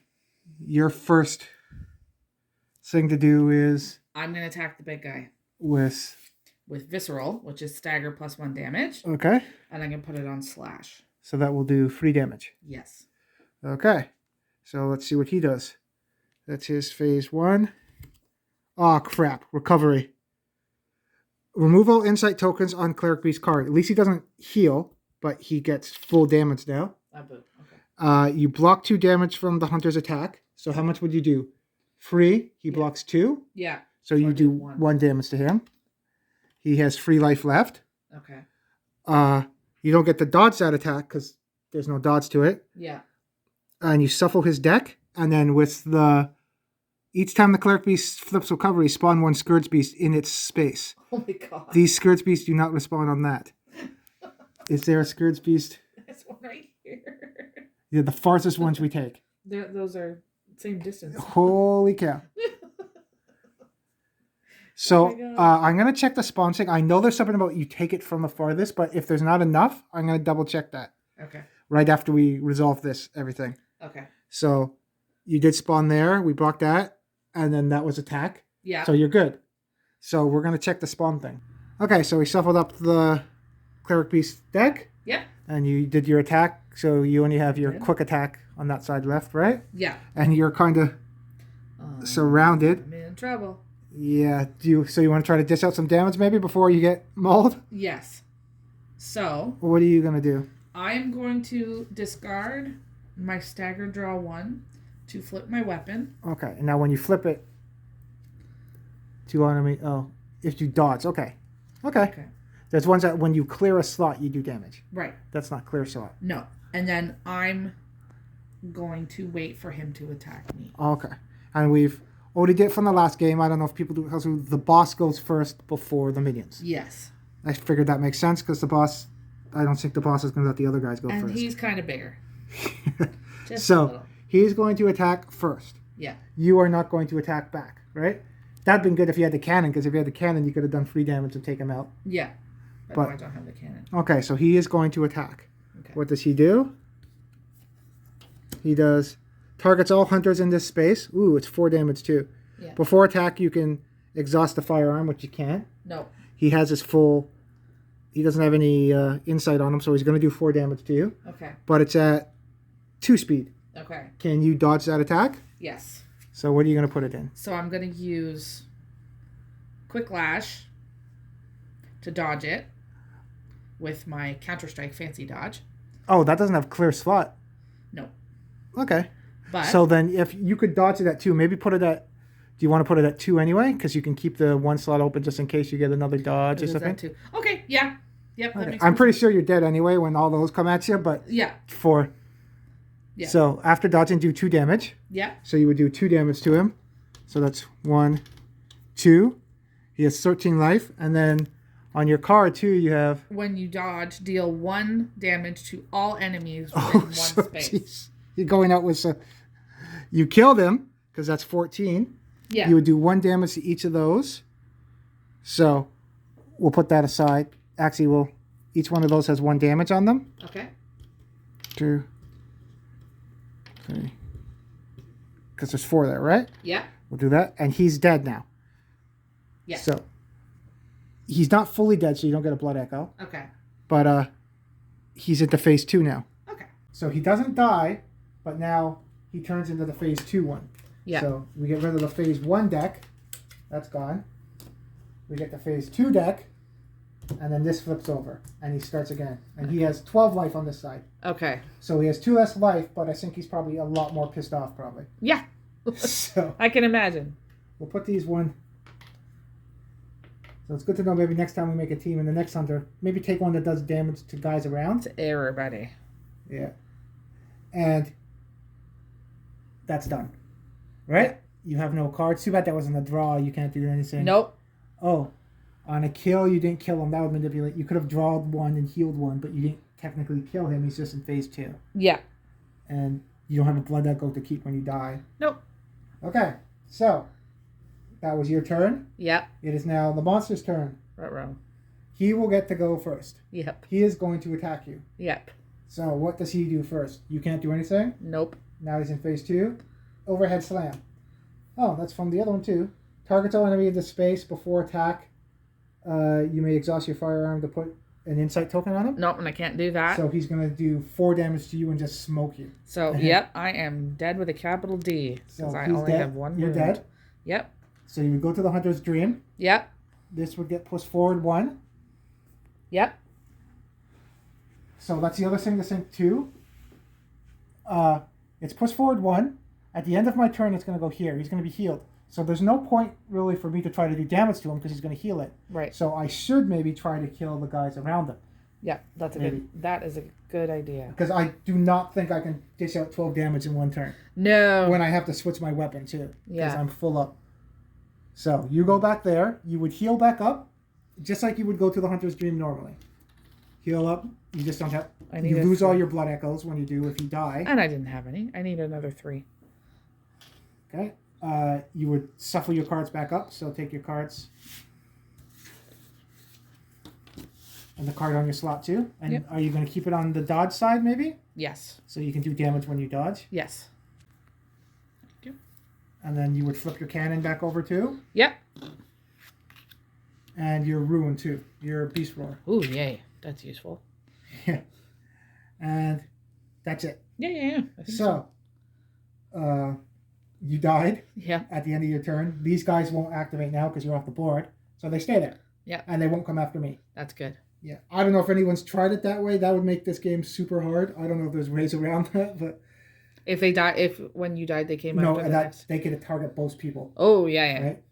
Your first thing to do is I'm gonna attack the big guy with visceral, which is stagger +1 damage. Okay. And I'm gonna put it on slash. So that will do free damage. Yes. Okay. So let's see what he does. That's his phase 1. Oh, crap. Recovery. Remove all insight tokens on Cleric Beast card. At least he doesn't heal, but he gets full damage now. Okay. You block 2 damage from the hunter's attack. So how much would you do? Free. He blocks 2. Yeah. So you do 1 damage to him. He has 3 life left. Okay. You don't get to dodge that attack because there's no dodge to it. Yeah. And you shuffle his deck, and then with each time the Cleric Beast flips recovery, spawn 1 Scourge Beast in its space. Oh my god. These Scourge Beasts do not respawn on that. Is there a Scourge Beast? There's one right here. Yeah, the farthest ones we take. Those are same distance. Holy cow. So I'm going to check the spawn thing. I know there's something about you take it from the farthest, but if there's not enough, I'm going to double check that. Okay. Right after we resolve everything. Okay. So you did spawn there. We blocked that. And then that was attack. Yeah. So you're good. So we're going to check the spawn thing. Okay, so we shuffled up the Cleric Beast deck. Yeah. And you did your attack. So you only have your quick attack on that side left, right? Yeah. And you're kind of surrounded. I'm in trouble. Yeah. So you want to try to dish out some damage maybe before you get mauled? Yes. So. What are you going to do? I am going to discard my stagger draw 1 to flip my weapon. Okay. And now when you flip it to enemy, if you dodge. Okay. There's ones that when you clear a slot, you do damage. Right. That's not clear slot. No. And then I'm going to wait for him to attack me. Okay. And we've already did it from the last game. I don't know if people do it. So the boss goes first before the minions. Yes. I figured that makes sense because I don't think the boss is going to let the other guys go first. And he's kind of bigger. Just so a little. He's going to attack first. Yeah. You are not going to attack back, right? That'd been good if you had the cannon, because if you had the cannon, you could have done free damage and take him out. Yeah. But I don't have the cannon. Okay, so he is going to attack. Okay. What does he do? He does targets all hunters in this space. Ooh, it's 4 damage too. Yeah. Before attack, you can exhaust the firearm, which you can't. No. He has his full... He doesn't have any insight on him, so he's going to do 4 damage to you. Okay. But it's at 2 speed. Okay. Can you dodge that attack? Yes. So what are you going to put it in? So I'm going to use Quick Lash to dodge it with my Counter-Strike Fancy Dodge. Oh, that doesn't have clear slot. No. Okay. But so then if you could dodge it at 2, maybe put it at... Do you want to put it at 2 anyway? Because you can keep the 1 slot open just in case you get another dodge or something. Okay, yeah. Yep. Okay. I'm pretty sure you're dead anyway when all those come at you, but... Yeah. Yeah. So after dodging, do 2 damage. Yeah. So you would do 2 damage to him. So that's 1, 2. He has 13 life. And then On your card, too, you have... When you dodge, deal 1 damage to all enemies within Oh, one so, space. geez. You're going out with... you killed him, because that's 14. Yeah. You would do 1 damage to each of those. So, we'll put that aside. Actually, each one of those has 1 damage on them. Okay. 2, 3. Because there's 4 there, right? Yeah. We'll do that. And he's dead now. Yeah. So, he's not fully dead, so you don't get a blood echo. Okay. But he's into phase 2 now. Okay. So he doesn't die, but now he turns into the phase 2 one. Yeah. So we get rid of the phase 1 deck. That's gone. We get the phase 2 deck. And then this flips over. And he starts again. And he has 12 life on this side. Okay. So he has 2 less life, but I think he's probably a lot more pissed off, probably. Yeah. So I can imagine. we'll put these one. So it's good to know maybe next time we make a team in the next hunter, maybe take one that does damage to guys around. To everybody. Yeah. And that's done. Right? You have no cards. Too bad that wasn't a draw. You can't do anything. Nope. Oh, on a kill, you didn't kill him. That would manipulate. You could have drawed 1 and healed 1, but you didn't technically kill him. He's just in phase 2. Yeah. And you don't have a blood echo to keep when you die. Nope. Okay. So, that was your turn. Yep. It is now the monster's turn. Right. He will get to go first. Yep. He is going to attack you. Yep. So, what does he do first? You can't do anything? Nope. Now he's in phase 2. Overhead slam. Oh, that's from the other one too. Targets all enemy into space before attack. You may exhaust your firearm to put an insight token on him. Nope, and I can't do that. So he's going to do 4 damage to you and just smoke you. So, yep, I am dead with a capital D. So Because I he's only dead. have 1 You're wound. dead. Yep. So you would go to the Hunter's Dream. Yep. This would get pushed forward 1. Yep. So that's the other thing to think too. It's pushed forward 1. At the end of my turn, it's going to go here. He's going to be healed. So there's no point really for me to try to do damage to him because he's going to heal it. Right. So I should maybe try to kill the guys around him. Yeah, that is a good idea. Because I do not think I can dish out 12 damage in 1 turn. No. When I have to switch my weapon too. Because Yeah. I'm full up. So you go back there. You would heal back up. Just like you would go to the Hunter's Dream normally. Heal up. You just don't have... You lose all your blood echoes when you do if you die. And I didn't have any. I need another 3. Okay. You would shuffle your cards back up. So take your cards. And the card on your slot too. And Yep. Are you going to keep it on the dodge side maybe? Yes. So you can do damage when you dodge. Yes. Thank you. And then you would flip your cannon back over too. Yep. And your ruin too. Your beast roar. Ooh, yay. That's useful. Yeah. And that's it. Yeah. I think So, you died Yeah. at the end of your turn. These guys won't activate now because you're off the board. So they stay there. Yeah. And they won't come after me. That's good. Yeah. I don't know if anyone's tried it that way. That would make this game super hard. I don't know if there's ways around that, but... If they die, when you died, they came No, after the that next. they could target both people. Oh, yeah. Right?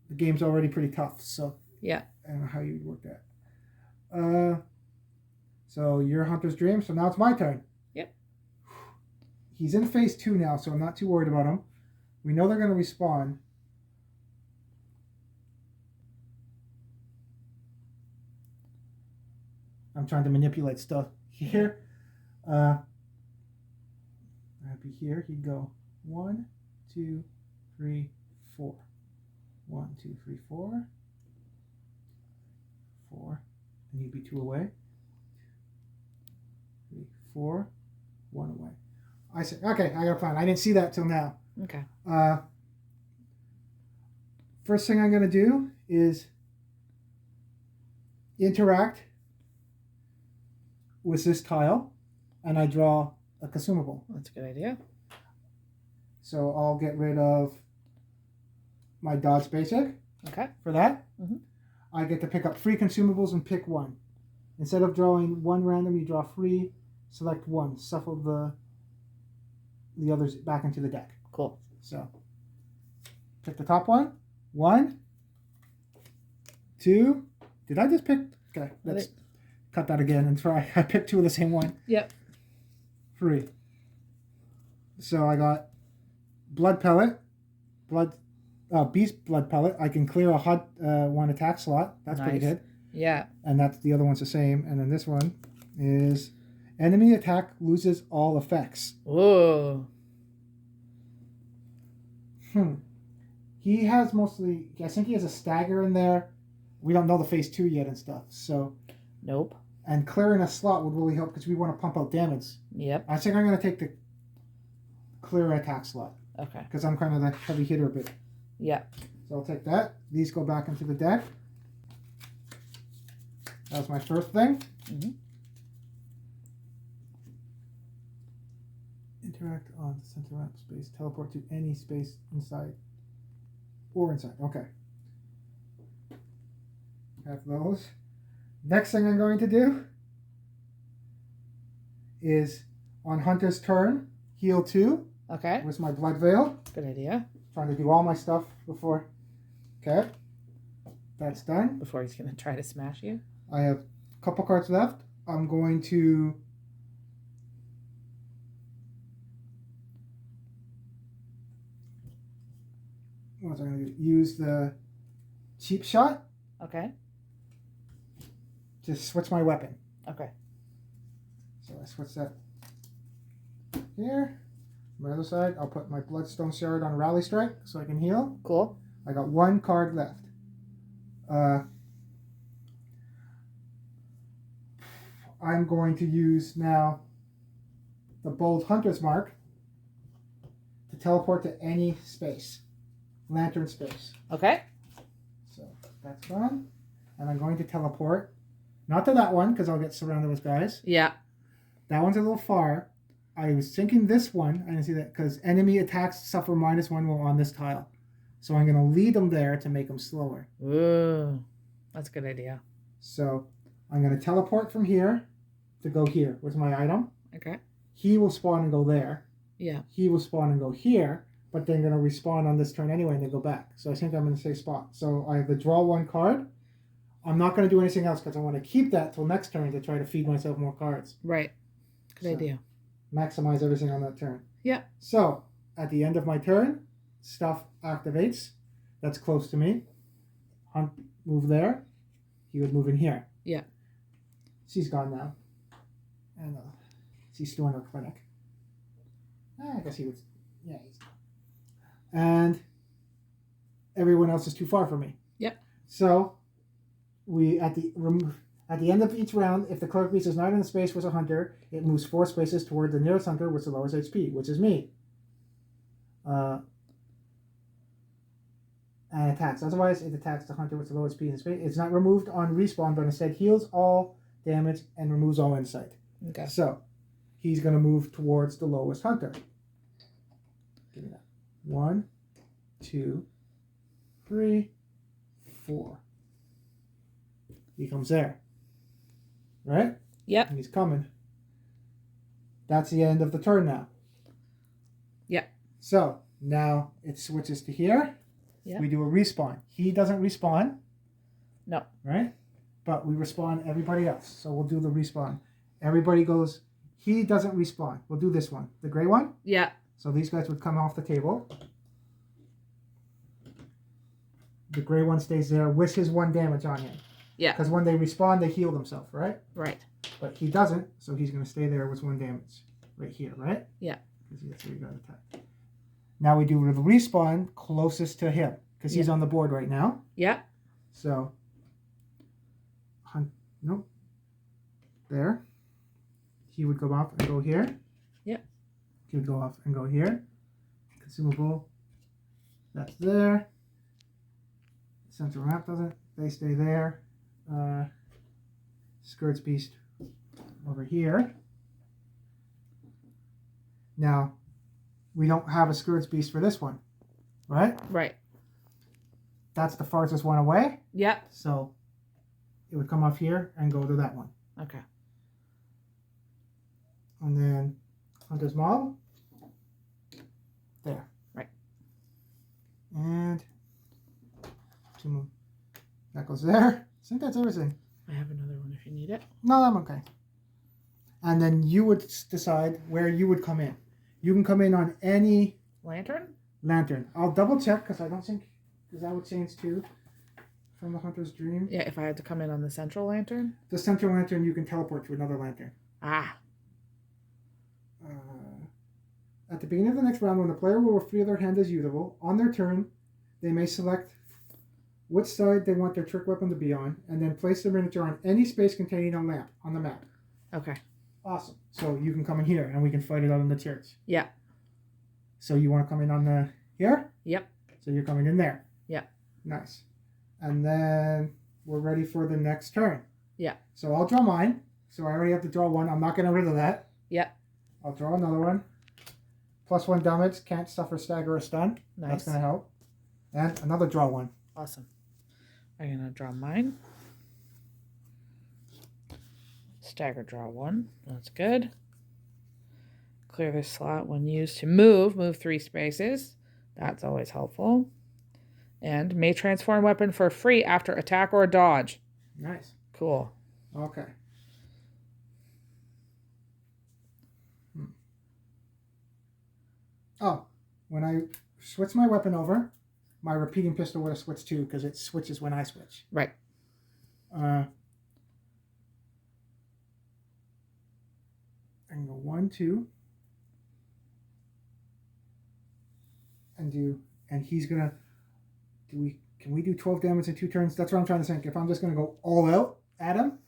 The game's already pretty tough, so... Yeah. I don't know how you would work that. So you're Hunter's Dream, so now it's my turn. Yep. He's in phase 2 now, so I'm not too worried about him. We know they're going to respawn. I'm trying to manipulate stuff here. I'd be here. He'd go 1, 2, 3, 4. 1, 2, 3, 4. 4. And he'd be 2 away. 3, 4. 1 away. I said, okay, I got a plan. I didn't see that till now. Okay. First thing I'm going to do is interact with this tile, and I draw a consumable. That's a good idea. So I'll get rid of my dodge basic Okay. for that. Mm-hmm. I get to pick up 3 consumables and pick 1. Instead of drawing 1 random, you draw 3, select 1, shuffle the others back into the deck. Cool. So, pick the top one. 1, 2. Did I just pick? Okay, let's cut that again and try. I picked 2 of the same one. Yep. 3. So I got blood pellet, beast blood pellet. I can clear a hot 1 attack slot. That's pretty Nice. good. Yeah. And that's the other one's the same. And then this one is enemy attack loses all effects. Whoa. He has mostly, I think he has a stagger in there. We don't know the phase 2 yet and stuff. So. Nope. And clearing a slot would really help because we want to pump out damage. Yep. I think I'm going to take the clear attack slot. Okay. Because I'm kind of the heavy hitter a bit. Yeah. So I'll take that. These go back into the deck. That was my first thing. Mm-hmm. Interact on the center map space. Teleport to any space inside or inside. Okay. Have those. Next thing I'm going to do is on Hunter's turn, heal 2. Okay. With my Blood Veil. Good idea. Trying to do all my stuff before. Okay. That's done. Before he's going to try to smash you. I have a couple cards left. I'm going to what was I going to do? Use the cheap shot Okay. to switch my weapon. Okay. So I switch that here. On my other side, I'll put my Bloodstone Shard on Rally Strike so I can heal. Cool. I got one card left. I'm going to use now the Bold Hunter's Mark to teleport to any space. Lantern space. Okay. So that's gone. And I'm going to teleport. Not to that one, because I'll get surrounded with guys. Yeah. That one's a little far. I was thinking this one. I didn't see that, because enemy attacks suffer -1 while on this tile. So I'm going to lead them there to make them slower. Ooh. That's a good idea. So I'm going to teleport from here to go here with my item. Okay. He will spawn and go there. Yeah. He will spawn and go here, but they're going to respawn on this turn anyway and then go back. So I think I'm in the safe spot. So I have to draw one card. I'm not going to do anything else because I want to keep that till next turn to try to feed myself more cards. Right. Good idea. Maximize everything on that turn. Yeah. So at the end of my turn, stuff activates. That's close to me. Hunt, move there. He would move in here. Yeah. She's gone now. And she's still in her clinic. I guess he would. Yeah. And everyone else is too far from me. Yep. So we at the end of each round, if the Cleric Beast is not in the space with a hunter, it moves 4 spaces toward the nearest hunter with the lowest HP, which is me. And attacks. Otherwise, it attacks the hunter with the lowest HP in the space. It's not removed on respawn, but instead heals all damage and removes all insight. Okay. So he's going to move towards the lowest hunter. Give me that. 1, 2, 3, 4. He comes there. Right? Yep. And he's coming. That's the end of the turn now. Yep. So now it switches to here. Yep. We do a respawn. He doesn't respawn. No. Right? But we respawn everybody else. So we'll do the respawn. Everybody goes, he doesn't respawn. We'll do this one. The gray one? Yeah. So these guys would come off the table. The gray one stays there with his 1 damage on him. Yeah. Because when they respawn, they heal themselves, right? Right. But he doesn't, so he's going to stay there with 1 damage. Right here, right? Yeah. Because that's where he got attacked. Now we do the respawn closest to him. Because he's on the board right now. Yeah. So, nope. There. He would go off and go here. Yep. He would go off and go here. Consumable. That's there. Central map doesn't. They stay there. Cleric Beast over here. Now, we don't have a Cleric Beast for this one. Right? Right. That's the farthest one away. Yep. So, it would come off here and go to that one. Okay. And then Hunter's Mob. There. Right. And that goes there. I think that's everything. I have another one if you need it. No, I'm okay. And then you would decide where you would come in. You can come in on any Lantern? lantern. I'll double check because I don't think, because that would change too. from the Hunter's Dream? Yeah, if I had to come in on the central lantern. The central lantern, you can teleport to another lantern. Ah. At the beginning of the next round, when the player will feel their hand as usable, on their turn, they may select which side they want their trick weapon to be on, and then place the miniature on any space containing a lamp on the map. Okay. Awesome. So you can come in here, and we can fight it out in the church. Yeah. So you want to come in on the here? Yep. So you're coming in there. Yeah. Nice. And then we're ready for the next turn. Yeah. So I'll draw mine. So I already have to draw one. I'm not getting rid of that. Yeah. I'll draw another one. +1 damage. Can't suffer, stagger, or stun. Nice. That's going to help. And another draw one. Awesome. I'm going to draw mine. Stagger draw one. That's good. Clear this slot when used to move. Move 3 spaces. That's always helpful. And may transform weapon for free after attack or dodge. Nice. Cool. Okay. Oh, when I switch my weapon over, my repeating pistol would have switched too, because it switches when I switch. Right. I can go 1, 2, and he's gonna. Can we do 12 damage in 2 turns? That's what I'm trying to think. If I'm just gonna go all out at him,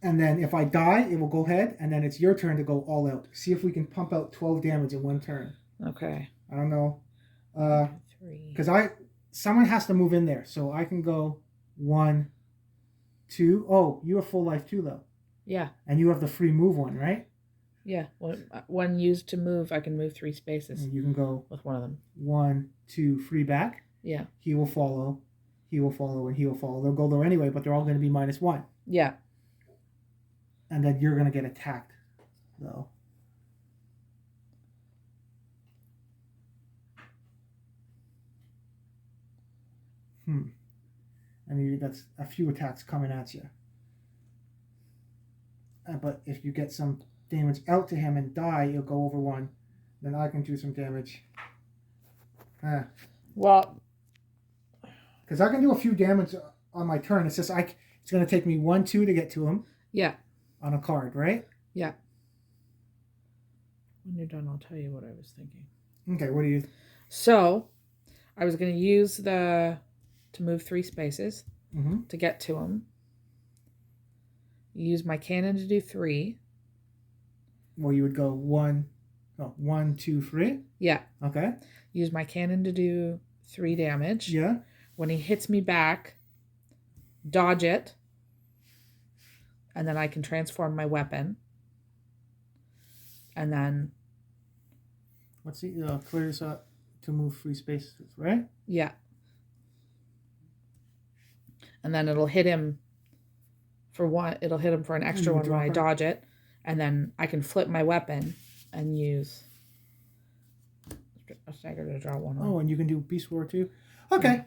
and then if I die, it will go ahead, and then it's your turn to go all out. See if we can pump out 12 damage in 1 turn. Okay. I don't know. 3. Because someone has to move in there, so I can go 1, 2. Oh, you have full life too, though. Yeah. And you have the free move one, right? Yeah. When used to move, I can move 3 spaces. And you can go with one of them. 1, 2, free back. Yeah. He will follow. He will follow, and he will follow. They'll go there anyway, but they're all going to be -1. Yeah. And then you're going to get attacked, though. And that's a few attacks coming at you. But if you get some damage out to him and die, you'll go over 1. Then I can do some damage. Well, because I can do a few damage on my turn. It's just it's going to take me 1, 2 to get to him. Yeah. On a card, right? Yeah. When you're done, I'll tell you what I was thinking. Okay, what do you... So, I was going to use to move 3 spaces to get to him. Use my cannon to do 3. Well, you would go 1, 2, 3? Yeah. Okay. Use my cannon to do 3 damage. Yeah. When he hits me back, dodge it. And then I can transform my weapon. And then... What's he... clears up to move 3 spaces, right? Yeah. And then it'll hit him for 1. It'll hit him for an extra 1 when I dodge it. And then I can flip my weapon and use a stagger to draw 1. Oh, and you can do Beast War too? Okay.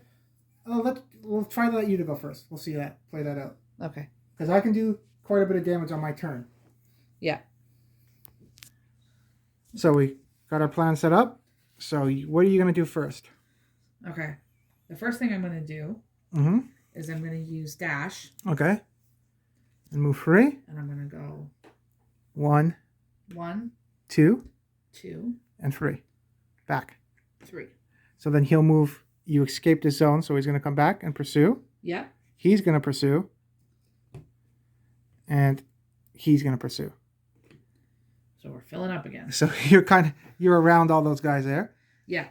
Yeah. We'll try to let you to go first. We'll see that. Play that out. Okay. Because I can do quite a bit of damage on my turn. Yeah. So we got our plan set up. So what are you going to do first? Okay. The first thing I'm going to do is I'm going to use dash. Okay. And move 3. And I'm going to go 1, 2, 2, and 3. Back. 3. So then he'll move. You escaped his zone, so he's going to come back and pursue. Yeah. He's going to pursue. And he's going to pursue. So we're filling up again. So you're around all those guys there. Yeah.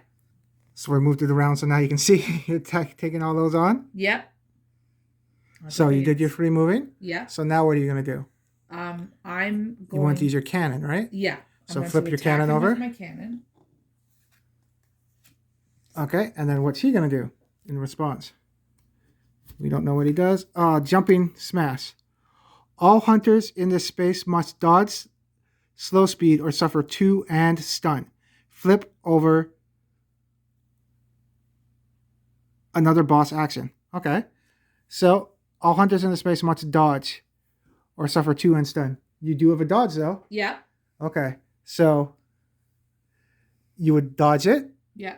So we moved through the round, so now you can see you're taking all those on. Yep. So you did your free moving. Yeah. So now what are you going to do? I'm going... You want to use your cannon, right? Yeah. So flip your cannon over. With my cannon. Okay, and then what's he going to do in response? We don't know what he does. Jumping smash. All hunters in this space must dodge, slow speed, or suffer 2 and stun. Flip over another boss action. Okay. So all hunters in the space must dodge or suffer 2 and stun. You do have a dodge though. Yeah. Okay. So you would dodge it. Yeah.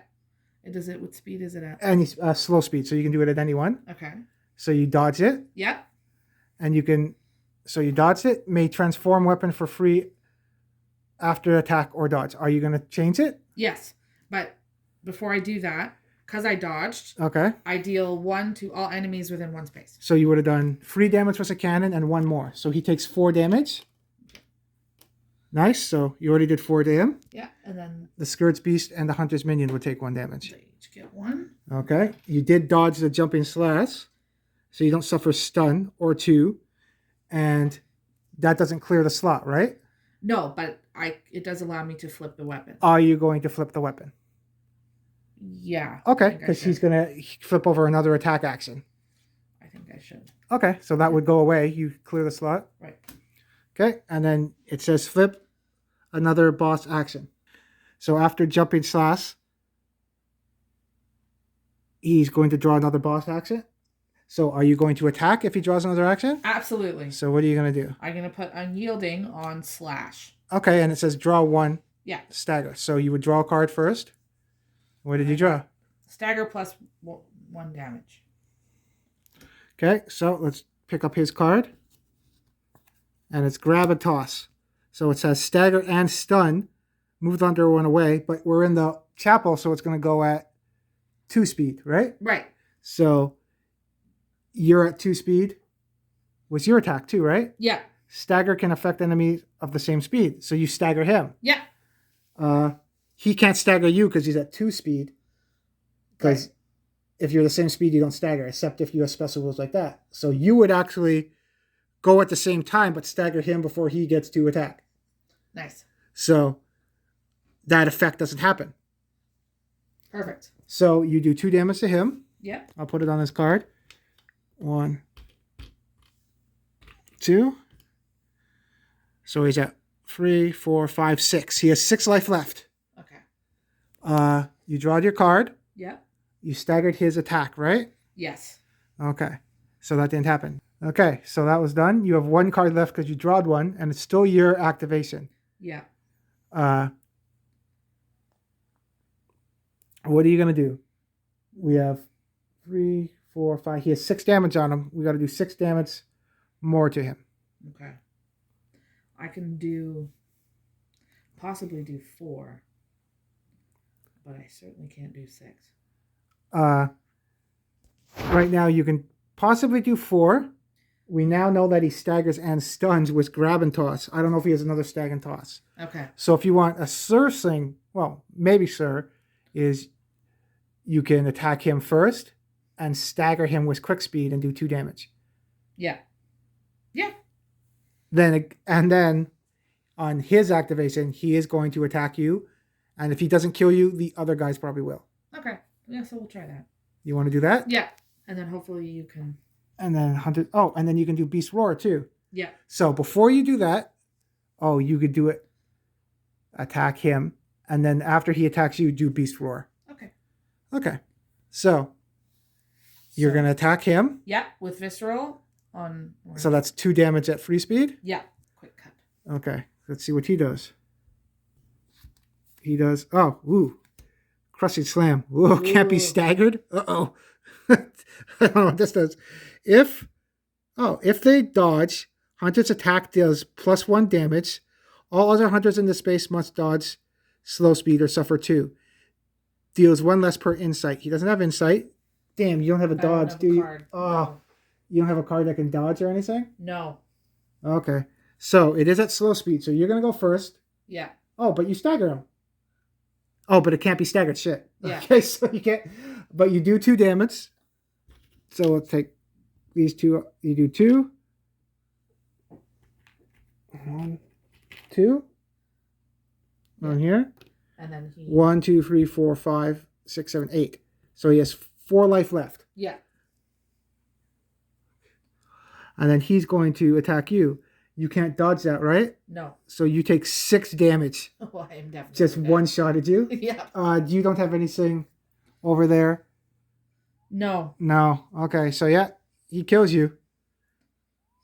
It does it. What speed is it at? Any slow speed, so you can do it at any one. Okay. So you dodge it, Yep. and you can. So you dodge it. May transform weapon for free after attack or dodge. Are you going to change it? Yes, but before I do that, because I dodged, Okay. I deal 1 to all enemies within 1 space. So you would have done 3 damage with a cannon and 1 more. So he takes 4 damage. Nice. So you already did 4 to him. Yeah, and then The Cleric Beast and the Hunter's Minion would take 1 damage. they each get 1. Okay. You did dodge the jumping slash, so you don't suffer stun or 2, and that doesn't clear the slot, right? No, but it does allow me to flip the weapon. Are you going to flip the weapon? Yeah. Okay, because he's going to flip over another attack action. I think I should. Okay, so that would go away. You clear the slot. Right. Okay, and then it says flip another boss action. So after jumping slash, he's going to draw another boss action. So are you going to attack if he draws another action? Absolutely. So what are you going to do? I'm going to put unyielding on slash. Okay, and it says draw 1 Yeah. stagger. So you would draw a card first. What did you draw? Stagger plus 1 damage. Okay, so let's pick up his card. And it's grab and toss. So it says stagger and stun. Move the under one away, but we're in the chapel, so it's going to go at 2 speed, right? Right. So you're at 2 speed. Was your attack too, right? Yeah. Stagger can affect enemies of the same speed, so you stagger him. Yeah. He can't stagger you because he's at 2 speed. Because if you're the same speed, you don't stagger, except if you have special rules like that. So you would actually go at the same time, but stagger him before he gets to attack. Nice. So that effect doesn't happen. Perfect. So you do 2 damage to him. Yep. I'll put it on his card. 1, 2. So he's at 3, 4, 5, 6. He has 6 life left. Okay. You drawed your card. Yep. You staggered his attack, right? Yes. Okay. So that didn't happen. Okay, so that was done. You have 1 card left because you drawed 1, and it's still your activation. Yeah. What are you going to do? We have 3, 4, 5. He has 6 damage on him. We got to do 6 damage more to him. Okay. I can possibly do 4, but I certainly can't do 6. Right now, you can possibly do 4. We now know that he staggers and stuns with grab and toss. I don't know if he has another stag and toss. Okay. So if you want a Sir thing, well, maybe Sir, is you can attack him first and stagger him with quick speed and do 2 damage. Yeah. Yeah. Then on his activation, he is going to attack you. And if he doesn't kill you, the other guys probably will. Okay. Yeah, so we'll try that. You want to do that? Yeah. And then hopefully you can... And then and then you can do Beast Roar too. Yeah. So before you do that, you could do it. Attack him. And then after he attacks you, do Beast Roar. Okay. Okay. So you're going to attack him. Yeah, with Visceral on... So that's 2 damage at free speed? Yeah. Quick cut. Okay. Let's see what he does. He does... Crushing Slam. Whoa, can't be staggered. Uh-oh. I don't know what this does. If they dodge, Hunter's attack deals +1 damage. All other hunters in the space must dodge slow speed or suffer 2. Deals 1 less per insight. He doesn't have insight. Damn, you don't have a dodge, do you? Card. Oh, No. You don't have a card that can dodge or anything? No. Okay. So it is at slow speed. So you're going to go first. Yeah. Oh, but you stagger him. Oh, but it can't be staggered. Shit. Yeah. Okay, so you can't. But you do 2 damage. So let's take these 2. You do 2. 1, 2. On here. And then he... 1, 2, 3, 4, 5, 6, 7, 8. So he has 4 life left. Yeah. And then he's going to attack you. You can't dodge that, right? No. So you take 6 damage. Oh, I am definitely... Just dead. one-shotted you? Yeah. You don't have anything over there? No. No. Okay, so yeah, he kills you.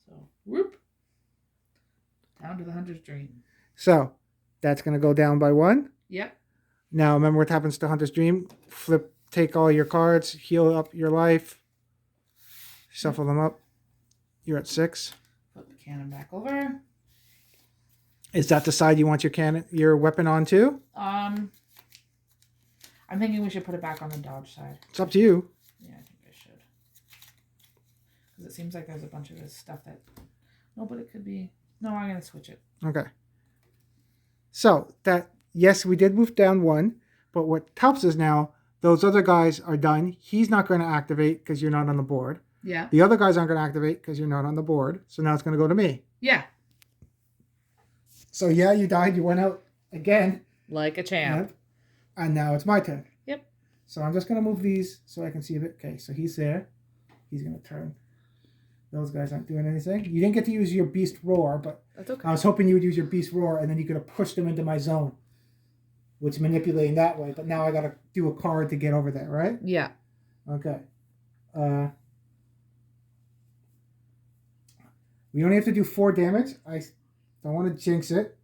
So, whoop. Down to the Hunter's Dream. So that's going to go down by 1. Yep. Now, remember what happens to Hunter's Dream? Flip, take all your cards, heal up your life, shuffle them up. You're at 6. Flip the cannon back over. Is that the side you want your weapon on too? I'm thinking we should put it back on the dodge side. It's up to you. Yeah, I think I should. Because it seems like there's a bunch of this stuff that... No, but it could be... No, I'm going to switch it. Okay. So, yes, we did move down 1, but what helps is now, those other guys are done. He's not going to activate because you're not on the board. Yeah. The other guys aren't going to activate because you're not on the board. So now it's going to go to me. Yeah. So, yeah, you died. You went out again. Like a champ. Yep. And now it's my turn. Yep. So I'm just going to move these so I can see a bit. Okay, so he's there. He's going to turn. Those guys aren't doing anything. You didn't get to use your Beast Roar, but That's okay. I was hoping you would use your Beast Roar and then you could have pushed them into my zone, which manipulating that way. But now I got to do a card to get over there, right? Yeah. Okay. We only have to do 4 damage. I don't want to jinx it.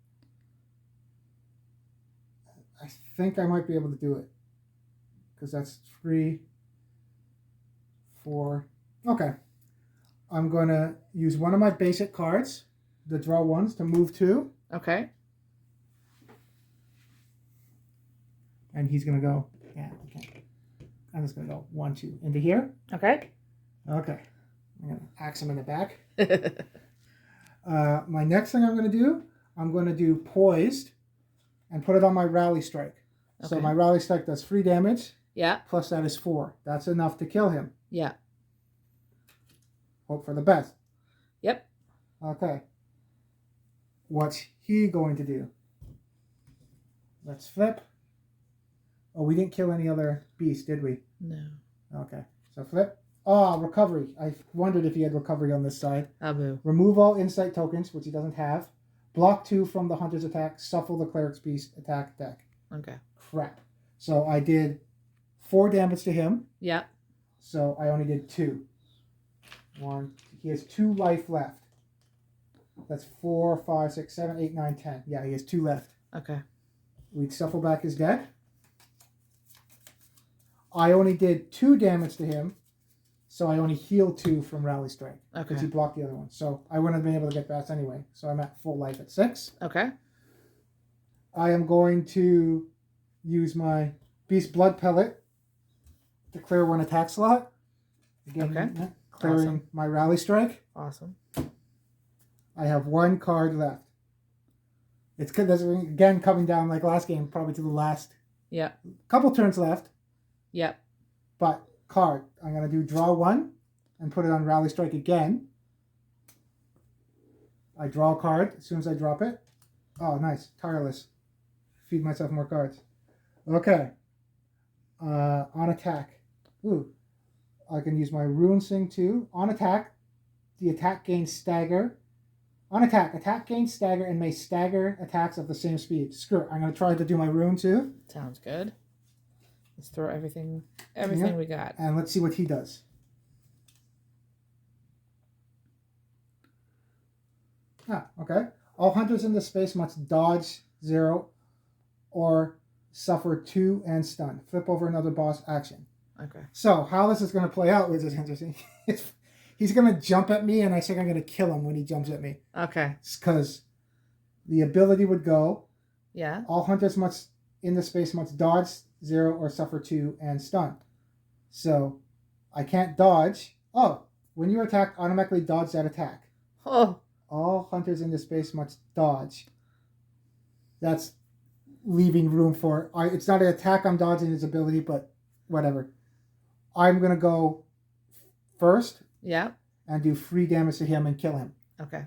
I think I might be able to do it. Because that's 3, 4. Okay. I'm going to use one of my basic cards, the draw ones, to move 2. Okay. And he's going to go, yeah, okay. I'm just going to go 1, 2 into here. Okay. Okay. I'm going to axe him in the back. My next thing I'm going to do, I'm going to do Poised and put it on my Rally Strike. So Okay. my Rally Strike does 3 damage. Yeah. Plus that is 4. That's enough to kill him. Yeah. Hope for the best. Yep. Okay. What's he going to do? Let's flip. Oh, we didn't kill any other beasts, did we? No. Okay. So flip. Oh, recovery. I wondered if he had recovery on this side. Abu. Remove all insight tokens, which he doesn't have. Block 2 from the hunter's attack. Shuffle the Cleric Beast attack deck. Okay. Crap. So I did 4 damage to him. Yeah. So I only did 2. 1. He has 2 life left. That's 4, 5, 6, 7, 8, 9, 10. Yeah, he has 2 left. Okay. We'd shuffle back his deck. I only did 2 damage to him, so I only healed 2 from Rally Strike. Okay. Because he blocked the other one. So I wouldn't have been able to get past anyway. So I'm at full life at 6. Okay. I am going to use my Beast Blood Pellet to clear 1 attack slot. Again, Okay. clearing Awesome. my Rally Strike. Awesome. I have 1 card left. It's again coming down like last game, probably to the last Yeah. couple turns left. Yep. But card, I'm going to do draw 1 and put it on Rally Strike again. I draw a card as soon as I drop it. Oh, nice. Tireless. Feed myself more cards. Okay. On attack. Ooh. I can use my Rune Sing too. On attack, the attack gains stagger. On attack gains stagger and may stagger attacks of the same speed. Screw it. I'm going to try to do my Rune too. Sounds good. Let's throw everything Yeah. we got. And let's see what he does. Ah, okay. All hunters in this space must dodge 0 or suffer 2 and stun. Flip over another boss action. Okay. So how this is going to play out is interesting. He's going to jump at me, and I think I'm going to kill him when he jumps at me. Okay. Because the ability would go, Yeah. all hunters in the space must dodge 0 or suffer 2 and stun. So I can't dodge. Oh, when you attack, automatically dodge that attack. Oh. All hunters in this space must dodge. That's leaving room for... it's not an attack I'm dodging his ability, but whatever. I'm going to go first Yeah. and do 3 damage to him and kill him. Okay.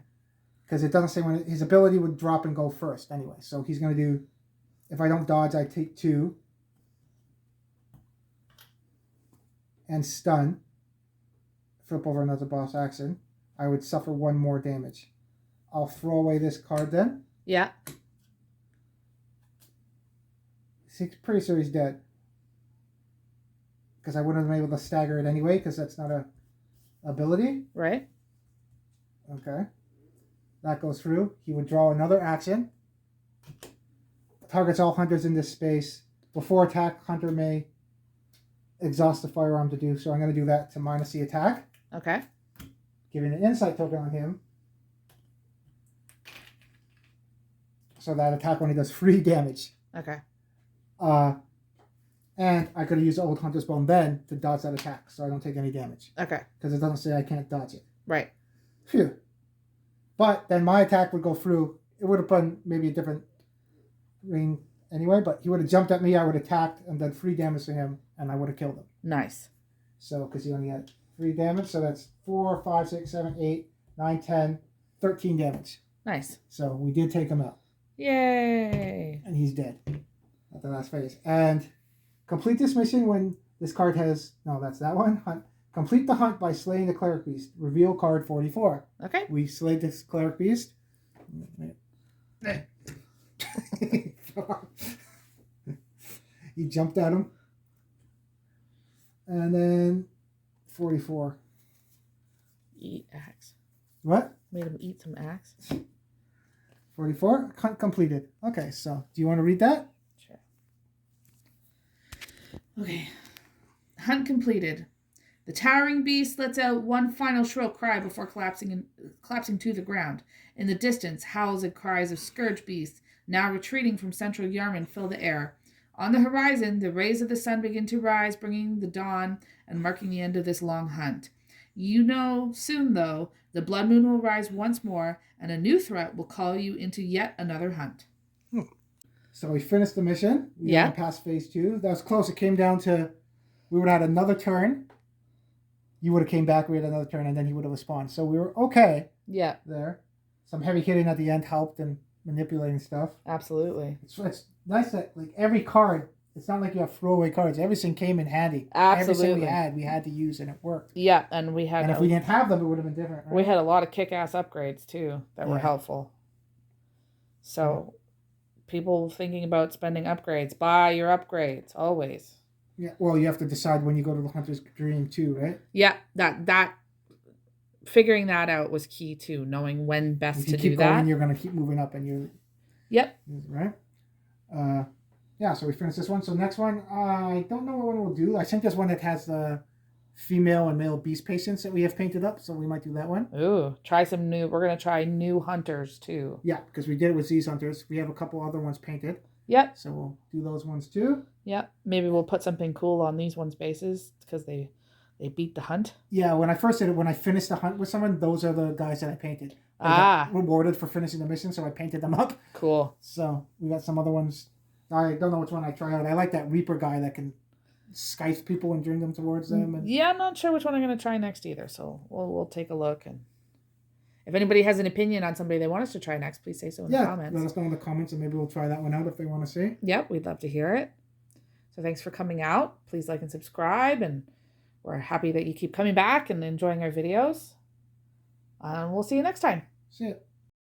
Because it doesn't say when his ability would drop and go first anyway. So he's going to do... If I don't dodge, I take 2. And stun. Flip over another boss action. I would suffer 1 more damage. I'll throw away this card then. Yeah. Pretty sure he's dead. Because I wouldn't have been able to stagger it anyway, because that's not a ability. Right. Okay. That goes through. He would draw another action. Targets all hunters in this space before attack, hunter may exhaust the firearm to do. So I'm going to do that to minus the attack. Okay. Giving an insight token on him. So that attack only does 3 damage. Okay. And I could have used Old Hunter's Bone then to dodge that attack, so I don't take any damage. Okay. Because it doesn't say I can't dodge it. Right. Phew. But then my attack would go through. It would have been maybe a different ring anyway, but he would have jumped at me, I would have attacked, and done 3 damage to him, and I would have killed him. Nice. So, because he only had 3 damage, so that's 4, 5, 6, 7, 8, 9, 10, 13 damage. Nice. So we did take him out. Yay. And he's dead at the last phase. And complete this mission when this card has... No, that's that one. Hunt. Complete the hunt by slaying the Cleric Beast. Reveal card 44. Okay. We slayed this Cleric Beast. He jumped at him. And then 44. Eat axe. What? Made him eat some axe. 44? Hunt completed. Okay, so do you want to read that? Sure. Okay. Hunt completed. The towering beast lets out one final shrill cry before collapsing to the ground. In the distance, howls and cries of scourge beasts, now retreating from central Yarman, fill the air. On the horizon, the rays of the sun begin to rise, bringing the dawn and marking the end of this long hunt. You know soon, though, the blood moon will rise once more, and a new threat will call you into yet another hunt. So we finished the mission. We Yeah. went past phase 2. That was close. It came down to... We would have had another turn. You would have came back, we had another turn, and then he would have respawned. So we were okay Yeah, there. Some heavy hitting at the end helped and manipulating stuff. absolutely. It's nice that like every card, it's not like you have throwaway cards. Everything came in handy. Absolutely. Everything we had to use, and it worked. Yeah, and we had And if we didn't have them, it would have been different. Right? we had a lot of kick-ass upgrades too that were Yeah. helpful. So, people thinking about spending upgrades, buy your upgrades always. Yeah. Well, you have to decide when you go to the Hunter's Dream too, right? Yeah, that figuring that out was key too, knowing when best If you to keep do going, that. you're going to keep moving up, and you Yep. right. Yeah. So we finished this one. So next one, I don't know what one we'll do. I think there's one that has the female and male beast patients that we have painted up, so we might do that one. Ooh, try some new. We're gonna try new hunters too. Yeah, because we did it with these hunters. We have a couple other ones painted, Yep. so we'll do those ones too. Yep. Maybe we'll put something cool on these ones' bases because they beat the hunt. Yeah, when I first did it, when I finished the hunt with someone, those are the guys that I painted. They Ah. got rewarded for finishing the mission, so I painted them up. Cool. So we got some other ones. I don't know which one I try out. I like that Reaper guy that can scythe people and bring them towards them. And Yeah, I'm not sure which one I'm gonna try next either. So we'll take a look, and if anybody has an opinion on somebody they want us to try next, please say so in the yeah, comments. let us know in the comments, and maybe we'll try that one out if they want to see. Yep, we'd love to hear it. So thanks for coming out. Please like and subscribe, and we're happy that you keep coming back and enjoying our videos. We'll see you next time. See it.